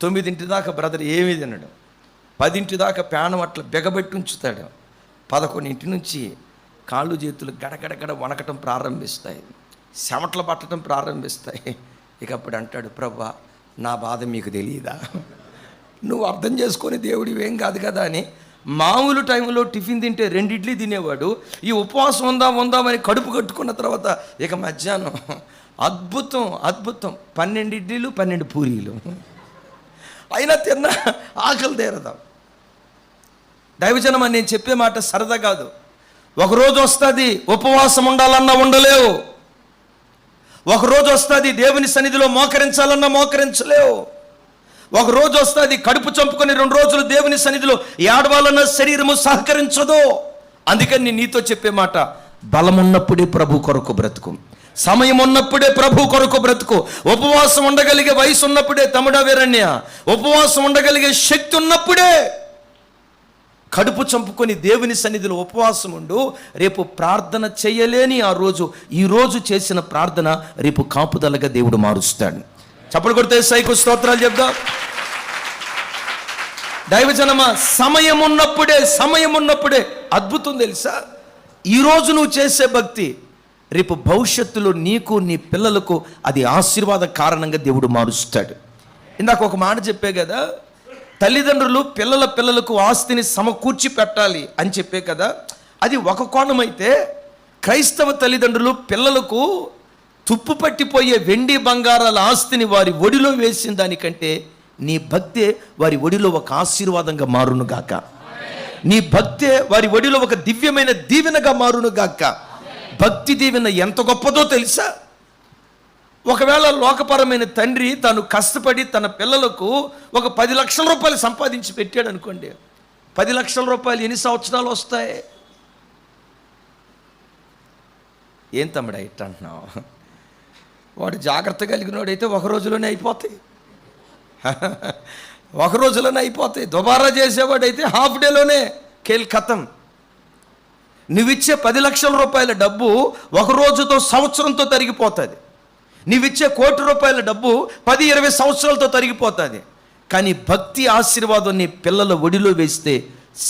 Speaker 1: 9 దాకా బ్రదర్ ఏమీ తినడు, 10 దాకా ప్యానం అట్లా బెగబెట్టి ఉంచుతాడు. 11 నుంచి కాళ్ళు చేతులు గడగడగడ వణకటం ప్రారంభిస్తాయి, చెమటలు పట్టడం ప్రారంభిస్తాయి. ఇక అప్పుడు అంటాడు, ప్రభా నా బాధ మీకు తెలియదా? నువ్వు అర్థం చేసుకొని దేవుడు ఏం కాదు కదా అని. మామూలు టైంలో టిఫిన్ తింటే 2 ఇడ్లీ తినేవాడు. ఈ ఉపవాసం ఉందామని కడుపు కట్టుకున్న తర్వాత ఇక మధ్యాహ్నం అద్భుతం 12 ఇడ్లీలు 12 పూరీలు అయినా తిన్నా ఆకలి తీరదాం. దైవజనం నేను చెప్పే మాట సరదా కాదు. ఒకరోజు వస్తుంది ఉపవాసం ఉండాలన్నా ఉండలేవు. ఒకరోజు వస్తుంది దేవుని సన్నిధిలో మోకరించాలన్నా మోకరించలేవు. ఒకరోజు వస్తుంది కడుపు చంపుకొని 2 రోజులు దేవుని సన్నిధిలో ఏడవాలన్న శరీరము సహకరించదు. అందుకని నేను నీతో చెప్పే మాట, బలమున్నప్పుడే ప్రభు కొరకు బ్రతుకు, సమయం ఉన్నప్పుడే ప్రభు కొరకు బ్రతుకు. ఉపవాసం ఉండగలిగే వయసు ఉన్నప్పుడే, తమ్ముడా వీరಣ್య, ఉపవాసం ఉండగలిగే శక్తి ఉన్నప్పుడే కడుపు చంపుకొని దేవుని సన్నిధిలో ఉపవాసం ఉండు. రేపు ప్రార్థన చేయలేని ఆ రోజు, ఈరోజు చేసిన ప్రార్థన రేపు కాపుదలగా దేవుడు మారుస్తాడు. చప్పలు కొడితే సైకు స్తోత్రాలు చెప్దాం. దైవజనమా, సమయం ఉన్నప్పుడే అద్భుతం తెలుసా? ఈరోజు నువ్వు చేసే భక్తి రేపు భవిష్యత్తులో నీకు నీ పిల్లలకు అది ఆశీర్వాద కారణంగా దేవుడు మారుస్తాడు. ఇందాక ఒక మాట చెప్పే కదా, తల్లిదండ్రులు పిల్లలకు ఆస్తిని సమకూర్చి పెట్టాలి అని చెప్పే కదా. అది ఒక కోణం అయితే, క్రైస్తవ తల్లిదండ్రులు పిల్లలకు తుప్పు పట్టిపోయే వెండి బంగారాల ఆస్తిని వారి ఒడిలో వేసిన దానికంటే నీ భక్తే వారి ఒడిలో ఒక ఆశీర్వాదంగా మారునుగాక. నీ భక్తే వారి ఒడిలో ఒక దివ్యమైన దీవెనగా మారునుగాక. భక్తి దీవెన ఎంత గొప్పదో తెలుసా? ఒకవేళ లోకపరమైన తండ్రి తాను కష్టపడి తన పిల్లలకు ఒక 10 లక్షల రూపాయలు సంపాదించి పెట్టాడు అనుకోండి, 10 లక్షల రూపాయలు ఎన్ని సంవత్సరాలు వస్తాయి? ఏం తమ్ముడా ఇట్ట అంటున్నావు? వాడు జాగ్రత్త కలిగినోడైతే ఒక రోజులోనే అయిపోతాయి, ఒక రోజులోనే అయిపోతాయి. దుబారా చేసేవాడైతే హాఫ్ డేలోనే కేల్ ఖతం. నువ్విచ్చే 10 లక్షల రూపాయల డబ్బు ఒక రోజుతో, సంవత్సరంతో తరిగిపోతుంది. నీవిచ్చే 1 కోటి రూపాయల డబ్బు 10-20 సంవత్సరాలతో తరిగిపోతుంది. కానీ భక్తి ఆశీర్వాదం నీ పిల్లల ఒడిలో వేస్తే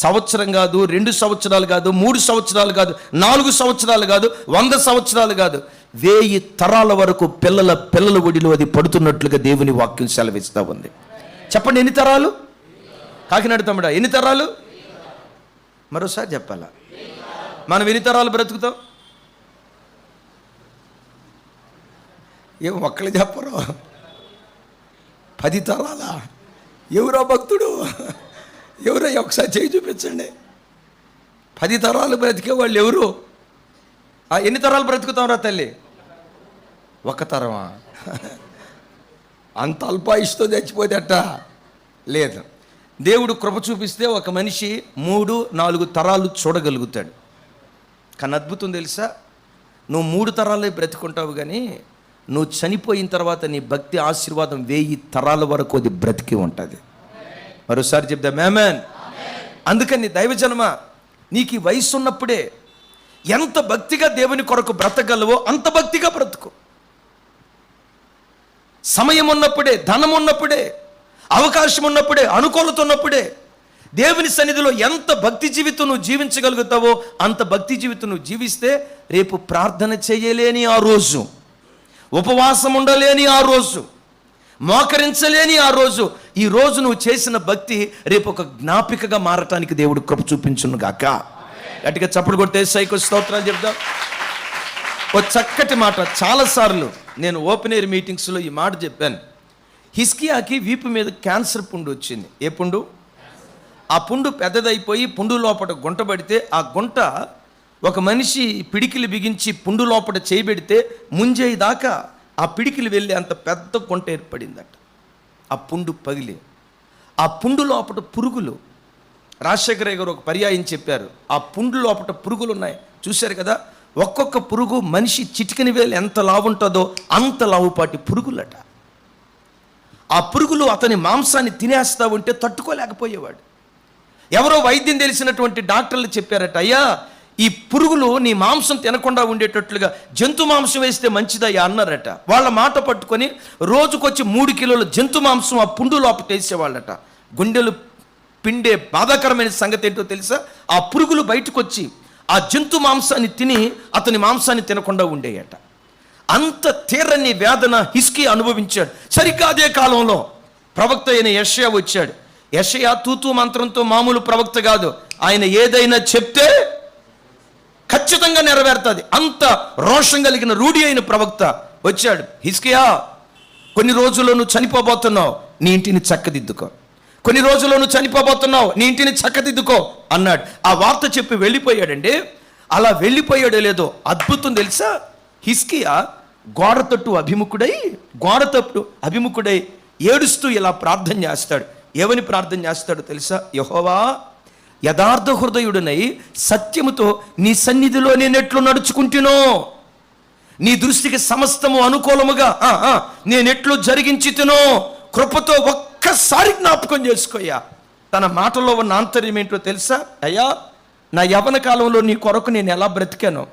Speaker 1: సంవత్సరం కాదు, 2 సంవత్సరాలు కాదు, 3 సంవత్సరాలు కాదు, 4 సంవత్సరాలు కాదు, 100 సంవత్సరాలు కాదు, 1000 తరాల వరకు పిల్లల ఒడిలో అది పడుతున్నట్లుగా దేవుని వాక్యం సెలవిస్తూ ఉంది. చెప్పండి, ఎన్ని తరాలు? కాకినాడ తమ్ముడా, ఎన్ని తరాలు? మరోసారి చెప్పాలా? మనం ఎన్ని తరాలు బ్రతుకుతాం? ఏం ఒక్కళ్ళు చెప్పరు? 10 తరాలా? ఎవరో భక్తుడు, ఎవరో ఒకసారి చేయి చూపించండి. 10 తరాలు బ్రతికే వాళ్ళు ఎవరు? ఎన్ని తరాలు బ్రతుకుతాం రా తల్లి? 1 తరమా? అంత అల్పాయుష్తో చచ్చిపోతే అట్ట లేదు. దేవుడు కృప చూపిస్తే ఒక మనిషి 3-4 తరాలు చూడగలుగుతాడు. కానీ అద్భుతం తెలుసా, నువ్వు 3 తరాలే బ్రతుకుంటావు, కానీ నువ్వు చనిపోయిన తర్వాత నీ భక్తి ఆశీర్వాదం 1000 తరాల వరకు అది బ్రతికి ఉంటుంది. మరోసారి చెప్దాం ఆమేన్. అందుకని దైవజనమ, నీకు ఈ వయసు ఉన్నప్పుడే ఎంత భక్తిగా దేవుని కొరకు బ్రతకగలవో అంత భక్తిగా బ్రతుకు. సమయం ఉన్నప్పుడే, ధనం ఉన్నప్పుడే, అవకాశం ఉన్నప్పుడే, అనుకూలత ఉన్నప్పుడే దేవుని సన్నిధిలో ఎంత భక్తి జీవితం నువ్వు జీవించగలుగుతావో అంత భక్తి జీవితం నువ్వు జీవిస్తే రేపు ప్రార్థన చేయలేని ఆ రోజు, ఉపవాసం ఉండలేని ఆ రోజు, మోకరించలేని ఆ రోజు, ఈ రోజు నువ్వు చేసిన భక్తి రేపు ఒక జ్ఞాపికగా మారటానికి దేవుడు కృప చూపించును గాక. గట్టిగా చప్పుడు కొడితే సైకో స్తోత్రాలు చెప్దాం. ఓ చక్కటి మాట, చాలాసార్లు నేను ఓపెన్ ఎయిర్ మీటింగ్స్లో ఈ మాట చెప్పాను. హిజ్కియాకి వీపు మీద క్యాన్సర్ పుండు వచ్చింది. ఏ పుండు? ఆ పుండు పెద్దదైపోయి పుండు లోపల గుంట పడితే, ఆ గుంట ఒక మనిషి పిడికిలు బిగించి పుండు లోపల చేయబెడితే ముంజేయి దాకా ఆ పిడికిలు వెళ్ళి అంత పెద్ద గుంట ఏర్పడిందట. ఆ పుండు పగిలి, ఆ పుండు లోపల పురుగులు, రాజశేఖర గారు ఒక పర్యాయం చెప్పారు, ఆ పుండు లోపల పురుగులు ఉన్నాయి చూశారు కదా, ఒక్కొక్క పురుగు మనిషి చిటికని వేలు ఎంత లావు ఉంటుందో అంత లావుపాటి పురుగులట. ఆ పురుగులు అతని మాంసాన్ని తినేస్తా ఉంటే తట్టుకోలేకపోయేవాడు. ఎవరో వైద్యం తెలిసినటువంటి డాక్టర్లు చెప్పారట, అయ్యా ఈ పురుగులు నీ మాంసం తినకుండా ఉండేటట్లుగా జంతు మాంసం వేస్తే మంచిదయ్యా అన్నారట. వాళ్ళ మాట పట్టుకొని రోజుకొచ్చి 3 కిలోల జంతు మాంసం ఆ పుండు లోపల వేసేవాళ్ళట. గుండెలు పిండే బాధాకరమైన సంగతి ఏంటో తెలుసా, ఆ పురుగులు బయటకు వచ్చి ఆ జంతు మాంసాన్ని తిని అతని మాంసాన్ని తినకుండా ఉండేయట. అంత తీరని వేదన హిజ్కియా అనుభవించాడు. సరిగ్గా అదే కాలంలో ప్రవక్త అయిన యెషయా వచ్చాడు. యెషయా తూతూ మంత్రంతో మామూలు ప్రవక్త కాదు, ఆయన ఏదైనా చెప్తే ఖచ్చితంగా నెరవేరుతుంది, అంత రోషం కలిగిన రూఢి అయిన ప్రవక్త వచ్చాడు. హిజ్కియా, కొన్ని రోజుల్లో నువ్వు చనిపోబోతున్నావు, నీ ఇంటిని చక్కదిద్దుకో. కొన్ని రోజుల్లో నువ్వు చనిపోబోతున్నావు, నీ ఇంటిని చక్కదిద్దుకో అన్నాడు. ఆ వార్త చెప్పి వెళ్ళిపోయాడండి. అలా వెళ్ళిపోయాడో లేదో అద్భుతం తెలుసా, హిజ్కియా గోడ తట్టు అభిముఖుడై ఏడుస్తూ ఇలా ప్రార్థన చేస్తాడు. ఏమని ప్రార్థన చేస్తాడో తెలుసా? యెహోవా, యథార్థ హృదయుడనై సత్యముతో నీ సన్నిధిలో నేనెట్లు నడుచుకుంటునో, నీ దృష్టికి సమస్తము అనుకూలముగా నేనెట్లు జరిగించుతునో కృపతో ఒక్కసారి జ్ఞాపకం చేసుకోయ్యా. తన మాటలో ఉన్న ఆంతర్యం ఏంటో తెలుసా? అయ్యా, నా యవ్వన కాలంలో నీ కొరకు నేను ఎలా బ్రతికాను,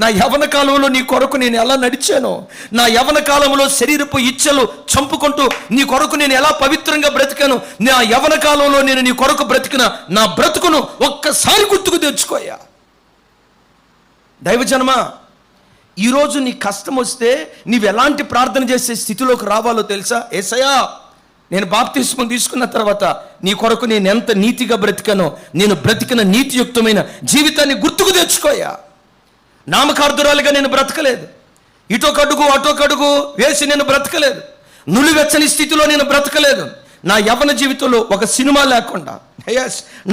Speaker 1: నా యవ్వన కాలంలో నీ కొరకు నేను ఎలా నడిచాను, నా యవ్వన కాలంలో శరీరపు ఇచ్చలు చంపుకుంటూ నీ కొరకు నేను ఎలా పవిత్రంగా బ్రతికాను, నా యవ్వన కాలంలో నేను నీ కొరకు బ్రతికిన నా బ్రతుకును ఒక్కసారి గుర్తుకు తెచ్చుకోయ్యా. దైవజనమా, ఈరోజు నీ కష్టం వస్తే నీవు ఎలాంటి ప్రార్థన చేసే స్థితిలోకి రావాలో తెలుసా? యేసయ్యా, నేను బాప్తిస్మం తీసుకున్న తర్వాత నీ కొరకు నేను ఎంత నీతిగా బ్రతికానో, నేను బ్రతికిన నీతియుక్తమైన జీవితాన్ని గుర్తుకు తెచ్చుకోయా. నామకార్థురాలుగా నేను బ్రతకలేదు, అటోకడుగు వేసి నేను బ్రతకలేదు, నులివెచ్చని స్థితిలో నేను బ్రతకలేదు. నా యవ్వన జీవితంలో ఒక సినిమా లేకుండా,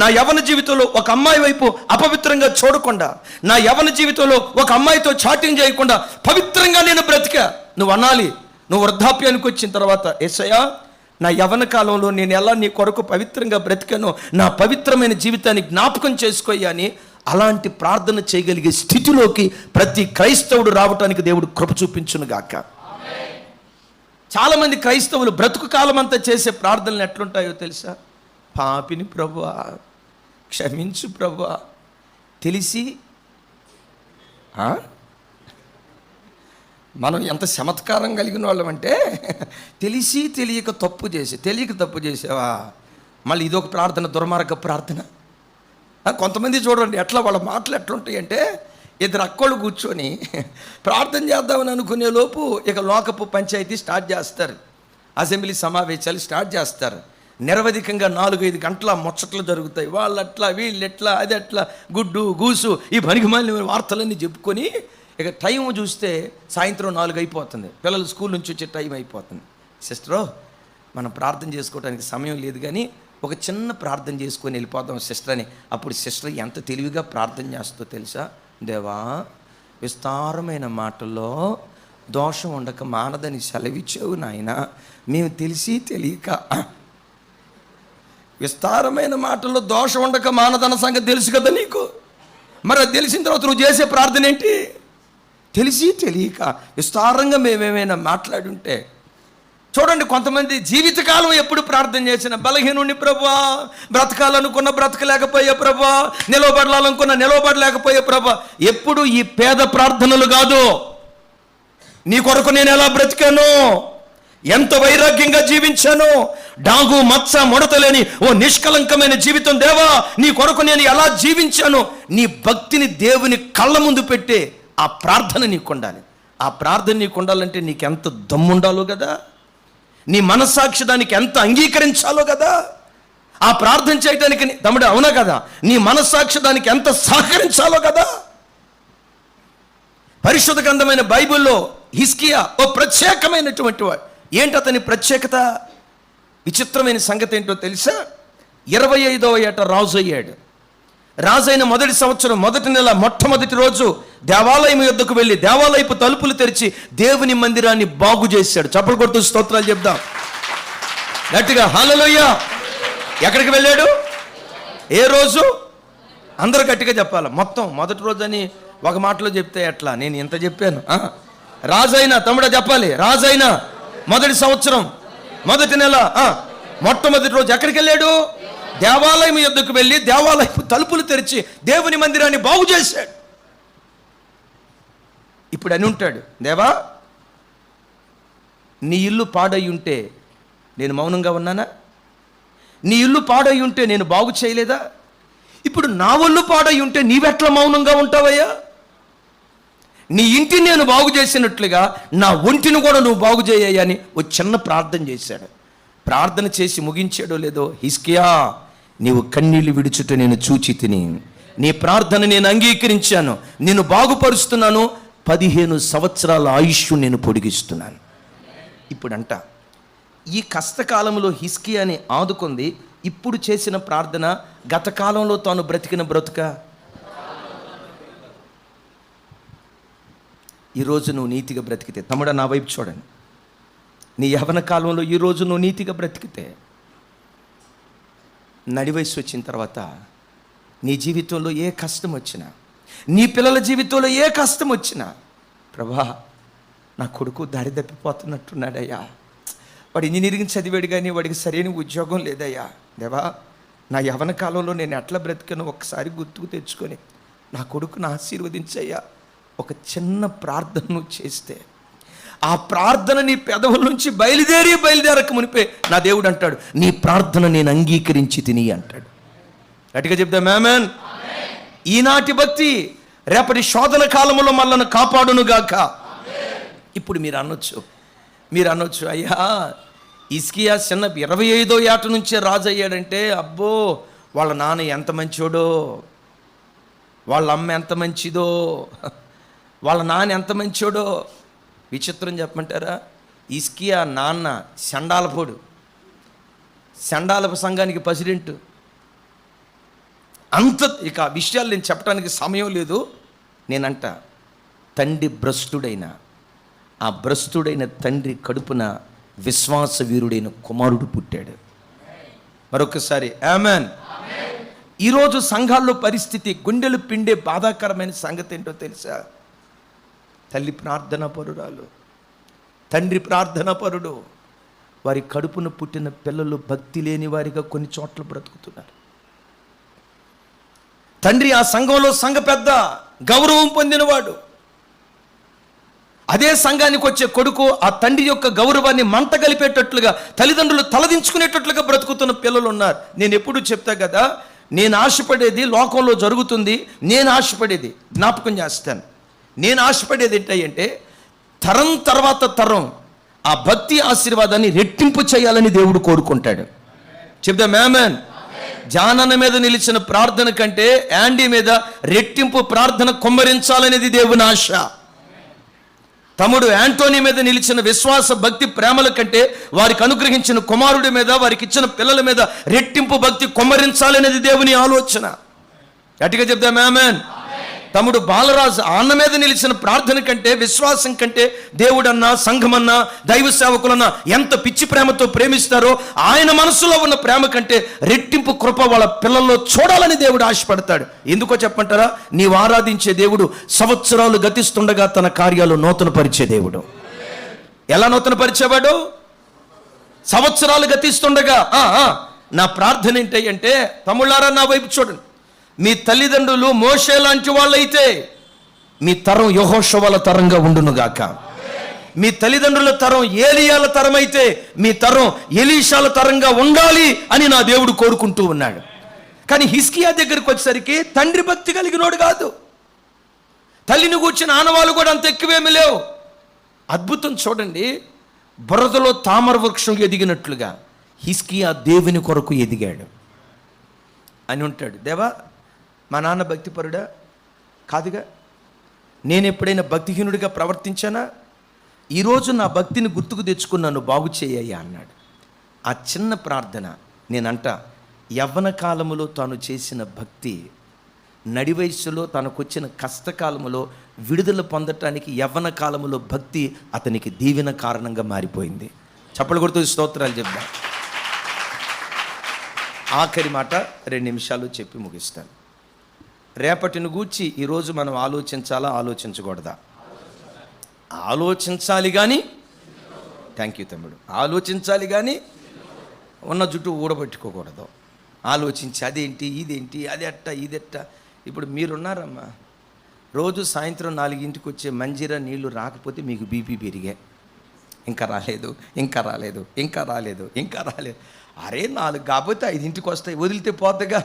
Speaker 1: నా యవ్వన జీవితంలో ఒక అమ్మాయి వైపు అపవిత్రంగా చూడకుండా, నా యవ్వన జీవితంలో ఒక అమ్మాయితో చాటింగ్ చేయకుండా పవిత్రంగా నేను బ్రతికా. నువ్వు అనాలి, నువ్వు వృద్ధాప్యానికి వచ్చిన తర్వాత, యేసయ్యా, నా యవ్వన కాలంలో నేను ఎలా నీ కొరకు పవిత్రంగా బ్రతికానో నా పవిత్రమైన జీవితాన్ని జ్ఞాపకం చేసుకోయ్యా అని అలాంటి ప్రార్థన చేయగలిగే స్థితిలోకి ప్రతి క్రైస్తవుడు రావటానికి దేవుడు కృప చూపించునుగాక. చాలామంది క్రైస్తవులు బ్రతుకు కాలం అంతా చేసే ప్రార్థనలు ఎట్లుంటాయో తెలుసా? పాపిని ప్రభువా, క్షమించు ప్రభువా, తెలిసి మనం ఎంత చమత్కారం కలిగిన వాళ్ళం అంటే, తెలియక తప్పు చేసావా, మళ్ళీ ఇదొక ప్రార్థన, దుర్మార్గ ప్రార్థన. కొంతమంది చూడండి ఎట్లా వాళ్ళ మాటలు ఎట్లుంటాయి అంటే, ఇద్దరు అక్కోళ్ళు కూర్చొని ప్రార్థన చేద్దామని అనుకునే లోపు ఇక లోకపు పంచాయతీ స్టార్ట్ చేస్తారు, అసెంబ్లీ సమావేశాలు స్టార్ట్ చేస్తారు. నిరవధికంగా 4-5 గంటల ముచ్చట్లు జరుగుతాయి. వాళ్ళట్లా వీళ్ళెట్లా అది ఎట్లా గుడ్డు గూసు ఈ పనికిమాలిన వార్తలన్నీ చెప్పుకొని ఇక టైం చూస్తే సాయంత్రం 4 అయిపోతుంది, పిల్లలు స్కూల్ నుంచి వచ్చే టైం అయిపోతుంది. సిస్టరో, మనం ప్రార్థన చేసుకోవడానికి సమయం లేదు కానీ ఒక చిన్న ప్రార్థన చేసుకొని వెళ్ళిపోదాం సిస్టర్ అని. అప్పుడు సిస్టర్ ఎంత తెలివిగా ప్రార్థన చేస్తుందో తెలుసా? దేవా, విస్తారమైన మాటల్లో దోషం ఉండక మానదని సెలవిచ్చావు నాయన, మేము తెలియక విస్తారమైన మాటల్లో దోషం ఉండక మానదన్న సంగతి తెలుసు కదా నీకు. మరి అది తెలిసిన తర్వాత నువ్వు చేసే ప్రార్థన ఏంటి? తెలియక విస్తారంగా మేమేమైనా మాట్లాడి ఉంటే. చూడండి, కొంతమంది జీవితకాలం ఎప్పుడు ప్రార్థన చేసిన బలహీనుని ప్రభువా, బ్రతకాలనుకున్న బ్రతకలేకపోయే ప్రభువా, నిలవబడాలనుకున్న నిలవబడలేకపోయే ప్రభువా. ఎప్పుడు ఈ పేద ప్రార్థనలు కాదు, నీ కొరకు నేను ఎలా బ్రతికాను, ఎంత వైరాగ్యంగా జీవించాను, డాగు మచ్చ ముడతలేని ఓ నిష్కలంకమైన జీవితం దేవా నీ కొరకు నేను ఎలా జీవించాను. నీ భక్తిని దేవుని కళ్ళ ముందు పెట్టే ఆ ప్రార్థన నీకు ఉండాలి. ఆ ప్రార్థన నీకు ఉండాలంటే నీకు ఎంత దమ్ముండాలో కదా, నీ మనస్సాక్షి దానికి ఎంత అంగీకరించాలో కదా. ఆ ప్రార్థన చేయడానికి తమ్ముడు, అవునా కదా, నీ మనస్సాక్షి దానికి ఎంత సహకరించాలో కదా. పరిశుద్ధ గ్రంథమైన బైబిల్లో హిజ్కియా ఓ ప్రత్యేకమైనటువంటి వాడు. ఏంటి అతని ప్రత్యేకత? విచిత్రమైన సంగతి ఏంటో తెలుసా? 25వ ఏట రాజు అయ్యాడు. రాజైన మొదటి సంవత్సరం మొదటి నెల మొట్టమొదటి రోజు దేవాలయం యొద్దకు వెళ్ళి దేవాలయపు తలుపులు తెరిచి దేవుని మందిరాన్ని బాగు చేశాడు. చప్పలు కొడుతూ స్తోత్రాలు చెప్దాం గట్టిగా, హల్లెలూయా. ఎక్కడికి వెళ్ళాడు? ఏ రోజు? అందరూ గట్టిగా చెప్పాలి. మొత్తం మొదటి రోజు అని ఒక మాటలో చెప్తే ఎట్లా? నేను ఇంత చెప్పాను. రాజైనా తమ్ముడా చెప్పాలి. రాజైనా మొదటి సంవత్సరం మొదటి నెల మొట్టమొదటి రోజు ఎక్కడికి వెళ్ళాడు? దేవాలయం యొద్దకు వెళ్ళి దేవాలయపు తలుపులు తెరిచి దేవుని మందిరాన్ని బాగు చేశాడు. ఇప్పుడు అని ఉంటాడు, దేవా నీ ఇల్లు పాడై ఉంటే నేను మౌనంగా ఉన్నానా? నీ ఇల్లు పాడై ఉంటే నేను బాగు చేయలేదా? ఇప్పుడు నా ఒళ్ళు పాడై ఉంటే నీవెట్లా మౌనంగా ఉంటావయ్యా? నీ ఇంటిని నేను బాగు చేసినట్లుగా నా ఒంటిని కూడా నువ్వు బాగు చేయ్యా అని ఒక చిన్న ప్రార్థన చేశాడు. ప్రార్థన చేసి ముగించాడో లేదో, హిజ్కియా నీవు కన్నీళ్లు విడుచుట నేను చూచి తిని, నీ ప్రార్థన నేను అంగీకరించాను, నేను బాగుపరుస్తున్నాను, 15 సంవత్సరాల ఆయుష్ నేను పొడిగిస్తున్నాను. ఇప్పుడంట ఈ కష్టకాలంలో హిజ్కియాని ఆదుకుంది ఇప్పుడు చేసిన ప్రార్థన, గత కాలంలో తాను బ్రతికిన బ్రతుక. ఈరోజు నువ్వు నీతిగా బ్రతికితే, తమ్ముడా నా వైపు చూడండి, నీ యవ్వన కాలంలో ఈరోజు నువ్వు నీతిగా బ్రతికితే, నడి వయసు వచ్చిన తర్వాత నీ జీవితంలో ఏ కష్టం వచ్చినా, నీ పిల్లల జీవితంలో ఏ కష్టం వచ్చినా, ప్రభా నా కొడుకు దారి తప్పిపోతున్నట్టున్నాడయ్యా, వాడు ఇంజనీరింగ్ చదివాడు కానీ వాడికి సరైన ఉద్యోగం లేదయ్యా, దేవా నా యవ్వన కాలంలో నేను ఎట్లా బ్రతికానో ఒక్కసారి గుర్తుకు తెచ్చుకొని నా కొడుకును ఆశీర్వదించయ్యా, ఒక చిన్న ప్రార్థన చేస్తే ఆ ప్రార్థన నీ పెదవుల నుంచి బయలుదేరక మునిపే నా దేవుడు అంటాడు, నీ ప్రార్థన నేను అంగీకరించి తిని అంటాడు. గట్టిగా చెప్దాం ఆమేన్. ఈనాటి భక్తి రేపటి శోధన కాలంలో మనల్ని కాపాడునుగాక. ఇప్పుడు మీరు అనొచ్చు అయ్యా హిజ్కియా చిన్న 25వ ఏట నుంచే రాజు అయ్యాడంటే, అబ్బో వాళ్ళ నాన్న ఎంత మంచోడో, వాళ్ళ అమ్మ ఎంత మంచిదో, వాళ్ళ నాన్న ఎంత మంచోడో. విచిత్రం చెప్పమంటారా, హిజ్కియా నాన్న చండాలపు సంఘానికి ప్రెసిడెంట్. ఇక విషయాలు నేను చెప్పడానికి సమయం లేదు. నేనంట తండ్రి భ్రష్టుడైన, ఆ భ్రష్టుడైన తండ్రి కడుపున విశ్వాస వీరుడైన కుమారుడు పుట్టాడు. మరొకసారి ఆమేన్. ఈరోజు సంఘాల్లో పరిస్థితి గుండెలు పిండే బాధాకరమైన సంగతి ఏంటో తెలుసా? తల్లి ప్రార్థనా పరురాలు, తండ్రి ప్రార్థనా పరుడు, వారి కడుపున పుట్టిన పిల్లలు భక్తి లేని వారిగా కొన్ని చోట్ల బ్రతుకుతున్నారు. తండ్రి ఆ సంఘంలో సంఘ పెద్ద, గౌరవం పొందినవాడు. అదే సంఘానికి వచ్చే కొడుకు ఆ తండ్రి యొక్క గౌరవాన్ని మంట కలిపేటట్లుగా, తల్లిదండ్రులు తలదించుకునేటట్లుగా బ్రతుకుతున్న పిల్లలు ఉన్నారు. నేను ఎప్పుడూ చెప్తా కదా, నేను ఆశపడేది లోకంలో జరుగుతుంది. నేను ఆశపడేది జ్ఞాపకం చేస్తాను. నేను ఆశపడేది ఏంటంటే, తరం తర్వాత తరం ఆ భక్తి ఆశీర్వాదాన్ని రెట్టింపు చేయాలని దేవుడు కోరుకుంటాడు. చెప్దాం ఆమేన్. జానన్న మీద నిలిచిన ప్రార్థన కంటే యాండీ మీద రెట్టింపు ప్రార్థన కుమ్మరించాలనేది దేవుని ఆశ. తమ్ముడు యాంటోనీ మీద నిలిచిన విశ్వాస భక్తి ప్రేమల కంటే వారికి అనుగ్రహించిన కుమారుడి మీద, వారికి ఇచ్చిన పిల్లల మీద రెట్టింపు భక్తి కుమ్మరించాలనేది దేవుని ఆలోచన. గట్టిగా చెప్దాం ఆమేన్. తమ్ముడు బాలరాజు అన్న మీద నిలిచిన ప్రార్థన కంటే, విశ్వాసం కంటే దేవుడన్నా, సంఘమన్నా, దైవ సేవకులన్నా ఎంత పిచ్చి ప్రేమతో ప్రేమిస్తారో, ఆయన మనసులో ఉన్న ప్రేమ కంటే రెట్టింపు కృప వాళ్ళ పిల్లల్లో చూడాలని దేవుడు ఆశపడతాడు. ఎందుకో చెప్పంటారా? నీవు ఆరాధించే దేవుడు సంవత్సరాలు గతిస్తుండగా తన కార్యాలు నూతనపరిచే దేవుడు. ఎలా నూతనపరిచేవాడు? సంవత్సరాలు గతిస్తుండగా. నా ప్రార్థన ఏంటంటే, తమ్ముళ్ళారా నా వైపు చూడండి, మీ తల్లిదండ్రులు మోషే లాంటి వాళ్ళైతే మీ తరం యెహోషువల తరంగా ఉండునుగాక. మీ తల్లిదండ్రుల తరం ఏలియాల తరం అయితే మీ తరం ఎలీషాల తరంగా ఉండాలి అని నా దేవుడు కోరుకుంటూ ఉన్నాడు. కానీ హిజ్కియా దగ్గరికి వచ్చేసరికి తండ్రి భక్తి కలిగినోడు కాదు. తల్లిని కూర్చిన ఆనవాళ్ళు కూడా అంత ఎక్కువేమీ లేవు. అద్భుతం చూడండి, బురదలో తామర వృక్షం ఎదిగినట్లుగా హిజ్కియా దేవుని కొరకు ఎదిగాడు అని ఉంటాడు. దేవా మా నాన్న భక్తిపరుడా? కాదుగా. నేను ఎప్పుడైనా భక్తిహీనుడిగా ప్రవర్తించానా? ఈరోజు నా భక్తిని గుర్తుకు తెచ్చుకున్నాను, బాగు చేయ్యా అన్నాడు. ఆ చిన్న ప్రార్థన నేనంట, యవ్వన కాలములో తాను చేసిన భక్తి నడి వయస్సులో తనకొచ్చిన కష్టకాలములో విడుదల పొందటానికి యవ్వన కాలములో భక్తి అతనికి దీవెన కారణంగా మారిపోయింది. చప్పలు కొడుతూ స్తోత్రాలు చెప్దాం. ఆఖరి మాట 2 నిమిషాలు చెప్పి ముగిస్తాను. రేపటిని గూర్చి ఈరోజు మనం ఆలోచించాలా, ఆలోచించకూడదా? ఆలోచించాలి కానీ, థ్యాంక్ యూ తమ్ముడు, ఆలోచించాలి కానీ ఉన్న జుట్టు ఊడబెట్టుకోకూడదు. ఆలోచించి అదేంటి, ఇదేంటి, అది ఎట్ట, ఇదెట్ట. ఇప్పుడు మీరున్నారమ్మా, రోజు సాయంత్రం 4ంటికి వచ్చే మంజీరా నీళ్లు రాకపోతే మీకు బీపీ పెరిగే, ఇంకా రాలేదు, ఇంకా రాలేదు, ఇంకా రాలేదు, ఇంకా రాలేదు. అరే 4 కాకపోతే 5ంటికి వస్తాయి, వదిలితే పోతగా.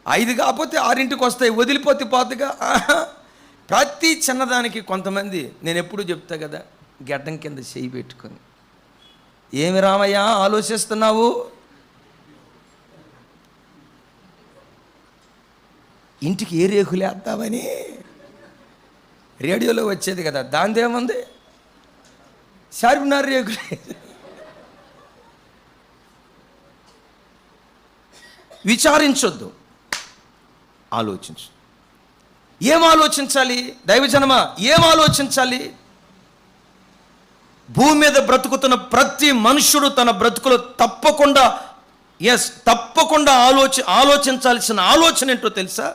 Speaker 1: 5 కాకపోతే 6ంటికి వస్తాయి, వదిలిపోతే పోతగా. ప్రతి చిన్నదానికి కొంతమంది, నేను ఎప్పుడు చెప్తా కదా, గడ్డం కింద చేయి పెట్టుకొని, ఏమి రామయ్యా ఆలోచిస్తున్నావు? ఇంటికి ఏ రేకులు వేద్దామని రేడియోలో వచ్చేది కదా, దాందేముంది, చార్మినార్ రేకులే. విచారించొద్దు, ఆలోచించు. ఏం ఆలోచించాలి దైవజనమా? ఏం ఆలోచించాలి? భూమి మీద బ్రతుకుతున్న ప్రతి మనుషుడు తన బ్రతుకులో తప్పకుండా ఆలోచించాల్సిన ఆలోచన ఏంటో తెలుసా?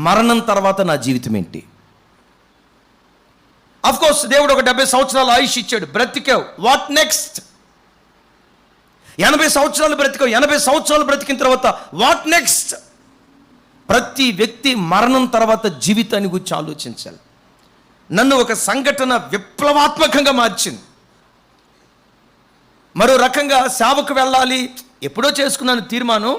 Speaker 1: మరణం తర్వాత నా జీవితం ఏంటి? కోర్స్ దేవుడు ఒక 70 సంవత్సరాల ఆయుష్ ఇచ్చాడు, బ్రతికావు, వాట్ నెక్స్ట్? 80 సంవత్సరాలు బ్రతికావు, 80 సంవత్సరాలు బ్రతికిన తర్వాత వాట్ నెక్స్ట్? ప్రతి వ్యక్తి మరణం తర్వాత జీవితాన్ని గురించి ఆలోచించాలి. నన్ను ఒక సంఘటన విప్లవాత్మకంగా మార్చింది. మరో రకంగా సేవకు వెళ్ళాలి, ఎప్పుడో చేసుకున్నాను తీర్మానం,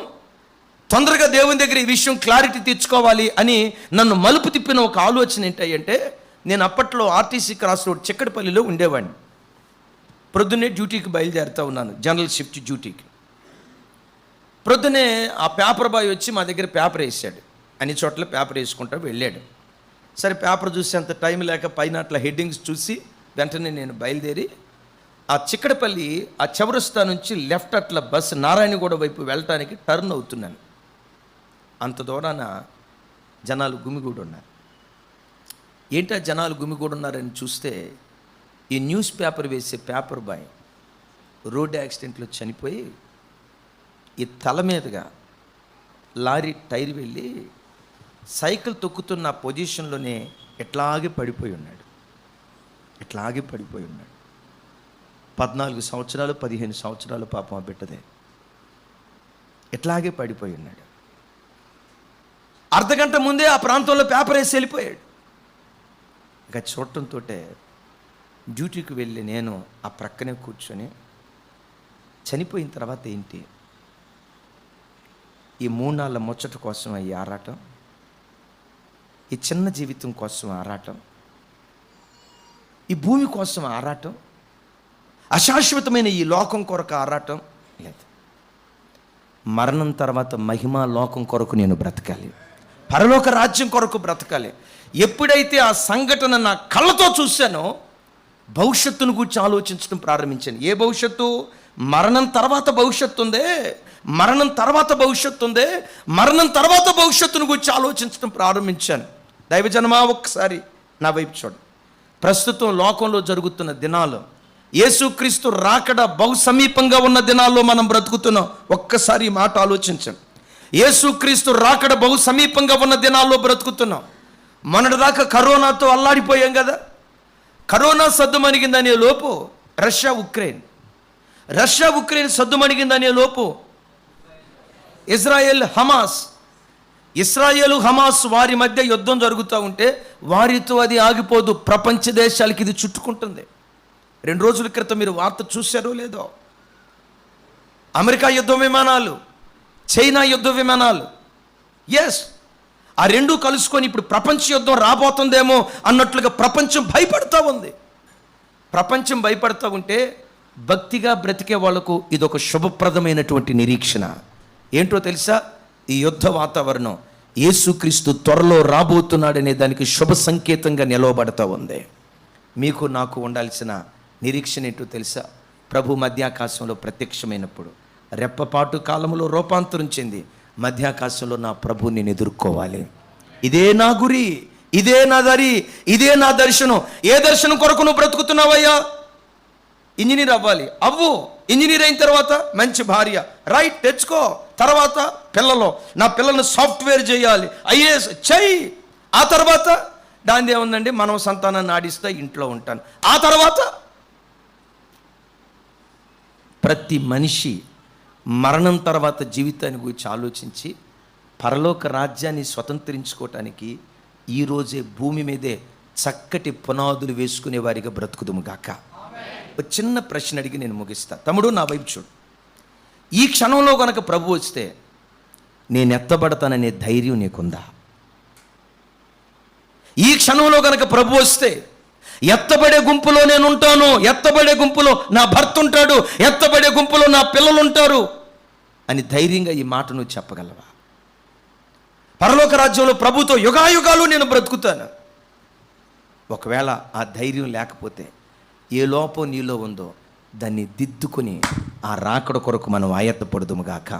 Speaker 1: తొందరగా దేవుని దగ్గర ఈ విషయం క్లారిటీ తెచ్చుకోవాలి అని నన్ను మలుపు తిప్పిన ఒక ఆలోచన ఏంటంటే, నేను అప్పట్లో ఆర్టీసీ క్రాస్ రోడ్ చిక్కడపల్లిలో ఉండేవాడిని. ప్రొద్దున్నే డ్యూటీకి బయలుదేరుతూ ఉన్నాను, జనరల్ షిఫ్ట్ డ్యూటీకి. ప్రొద్దునే ఆ పేపర్ బాయ్ వచ్చి మా దగ్గర పేపర్ వేసాడు, అన్ని చోట్ల పేపర్ వేసుకుంటూ వెళ్ళాడు. సరే పేపర్ చూసేంత టైం లేక పైన అట్లా హెడ్డింగ్స్ చూసి వెంటనే నేను బయలుదేరి ఆ చిక్కడపల్లి ఆ చౌరస్తా నుంచి లెఫ్ట్ అట్లా బస్సు నారాయణగూడ వైపు వెళ్ళటానికి టర్న్ అవుతున్నాను. అంత దూరాన జనాలు గుమిగూడు ఉన్నారు. ఏంటా జనాలు గుమిగూడు ఉన్నారని చూస్తే, ఈ న్యూస్ పేపర్ వేసే పేపర్ బాయ్ రోడ్ యాక్సిడెంట్లో చనిపోయి ఈ తల మీదుగా లారీ టైర్ వెళ్ళి సైకిల్ తొక్కుతున్న పొజిషన్లోనే ఎట్లాగే పడిపోయి ఉన్నాడు. 14 సంవత్సరాలు 15 సంవత్సరాలు పాపం ఆ బిడ్డదే, ఎట్లాగే పడిపోయి ఉన్నాడు. అర్ధగంట ముందే ఆ ప్రాంతంలో పేపర్ వేసి వెళ్ళిపోయాడు. ఇక చూడటంతో డ్యూటీకి వెళ్ళి నేను ఆ ప్రక్కనే కూర్చొని, చనిపోయిన తర్వాత ఏంటి, ఈ 3 నాళ్ళ ముచ్చట కోసం ఈ ఆరాటం, ఈ చిన్న జీవితం కోసం ఆరాటం, ఈ భూమి కోసం ఆరాటం, అశాశ్వతమైన ఈ లోకం కొరకు ఆరాటం లేదు. మరణం తర్వాత మహిమా లోకం కొరకు నేను బ్రతకాలి, పరలోక రాజ్యం కొరకు బ్రతకాలి. ఎప్పుడైతే ఆ సంఘటన నా కళ్ళతో చూశానో భవిష్యత్తును గురించి ఆలోచించడం ప్రారంభించాను. ఏ భవిష్యత్తు? మరణం తర్వాత భవిష్యత్తు ఉందే, మరణం తర్వాత భవిష్యత్తును గురించి ఆలోచించడం ప్రారంభించాను. దైవజనమా, ఒక్కసారి నా వైపు చూడండి. ప్రస్తుతం లోకంలో జరుగుతున్న దినాలు, యేసుక్రీస్తు రాకడ బహు సమీపంగా ఉన్న దినాల్లో మనం బ్రతుకుతున్నాం. ఒక్కసారి ఈ మాట ఆలోచించండి. యేసుక్రీస్తు రాకడ బహు సమీపంగా ఉన్న దినాల్లో బ్రతుకుతున్నాం. మొన్నటిదాకా కరోనాతో అల్లాడిపోయాం కదా. కరోనా సద్దుమణిగిందనే లోపు రష్యా ఉక్రెయిన్ సద్దుమణిగిందనే లోపు ఇజ్రాయెల్ హమాస్ వారి మధ్య యుద్ధం జరుగుతూ ఉంటే వారితో అది ఆగిపోదు, ప్రపంచ దేశాలకి ఇది చుట్టుకుంటుంది. 2 రోజుల క్రితం మీరు వార్త చూశారో లేదో, అమెరికా యుద్ధ విమానాలు, చైనా యుద్ధ విమానాలు, ఆ 2 కలుసుకొని ఇప్పుడు ప్రపంచ యుద్ధం రాబోతుందేమో అన్నట్లుగా ప్రపంచం భయపడుతూ ఉంటే భక్తిగా బ్రతికే వాళ్లకు ఇదొక శుభప్రదమైనటువంటి నిరీక్షణ. ఏంటో తెలుసా? ఈ యుద్ధ వాతావరణం యేసుక్రీస్తు త్వరలో రాబోతున్నాడనే దానికి శుభ సంకేతంగా నిలవబడతా ఉంది. మీకు నాకు ఉండాల్సిన నిరీక్షణ ఏంటో తెలుసా? ప్రభు మధ్యాకాశంలో ప్రత్యక్షమైనప్పుడు రెప్పపాటు కాలంలో రూపాంతరం చెంది మధ్యాకాశంలో నా ప్రభుని నేను ఎదుర్కోవాలి. ఇదే నా గురి, ఇదే నా దరి, ఇదే నా దర్శనం. ఏ దర్శనం కొరకు నువ్వు బ్రతుకుతున్నావయ్యా? ఇంజనీర్ అవ్వాలి, ఇంజనీర్ అయిన తర్వాత మంచి భార్య, రైట్, తెచ్చుకో. తర్వాత నా పిల్లల్ని సాఫ్ట్వేర్ చేయాలి, ఐఏఎస్ చెయ్యి. ఆ తర్వాత దాని ఏముందండి, మనం సంతానాన్ని ఆడిస్తా ఇంట్లో ఉంటాను. ఆ తర్వాత ప్రతి మనిషి మరణం తర్వాత జీవితాన్ని గురించి ఆలోచించి పరలోక రాజ్యాన్ని స్వతంత్రించుకోవటానికి ఈరోజే భూమి మీదే చక్కటి పునాదులు వేసుకునే వారిగా బ్రతుకుదుము గాక. ఒక చిన్న ప్రశ్న అడిగి నేను ముగిస్తా. తమ్ముడు, నా వైపు చూడు. ఈ క్షణంలో కనుక ప్రభు వస్తే నేను ఎత్తబడతాననే ధైర్యం నీకుందా? ఈ క్షణంలో కనుక ప్రభు వస్తే ఎత్తబడే గుంపులో నేను ఉంటాను, ఎత్తబడే గుంపులో నా భర్త ఉంటాడు, ఎత్తబడే గుంపులో నా పిల్లలు ఉంటారు అని ధైర్యంగా ఈ మాట నువ్వు చెప్పగలవా? పరలోక రాజ్యంలో ప్రభుతో యుగాయుగాలు నేను బ్రతుకుతాను. ఒకవేళ ఆ ధైర్యం లేకపోతే ఏ లోపం నీలో ఉందో దాన్ని దిద్దుకొని ఆ రాకడ కొరకు మనం ఆయత్తపడుదుము గాక.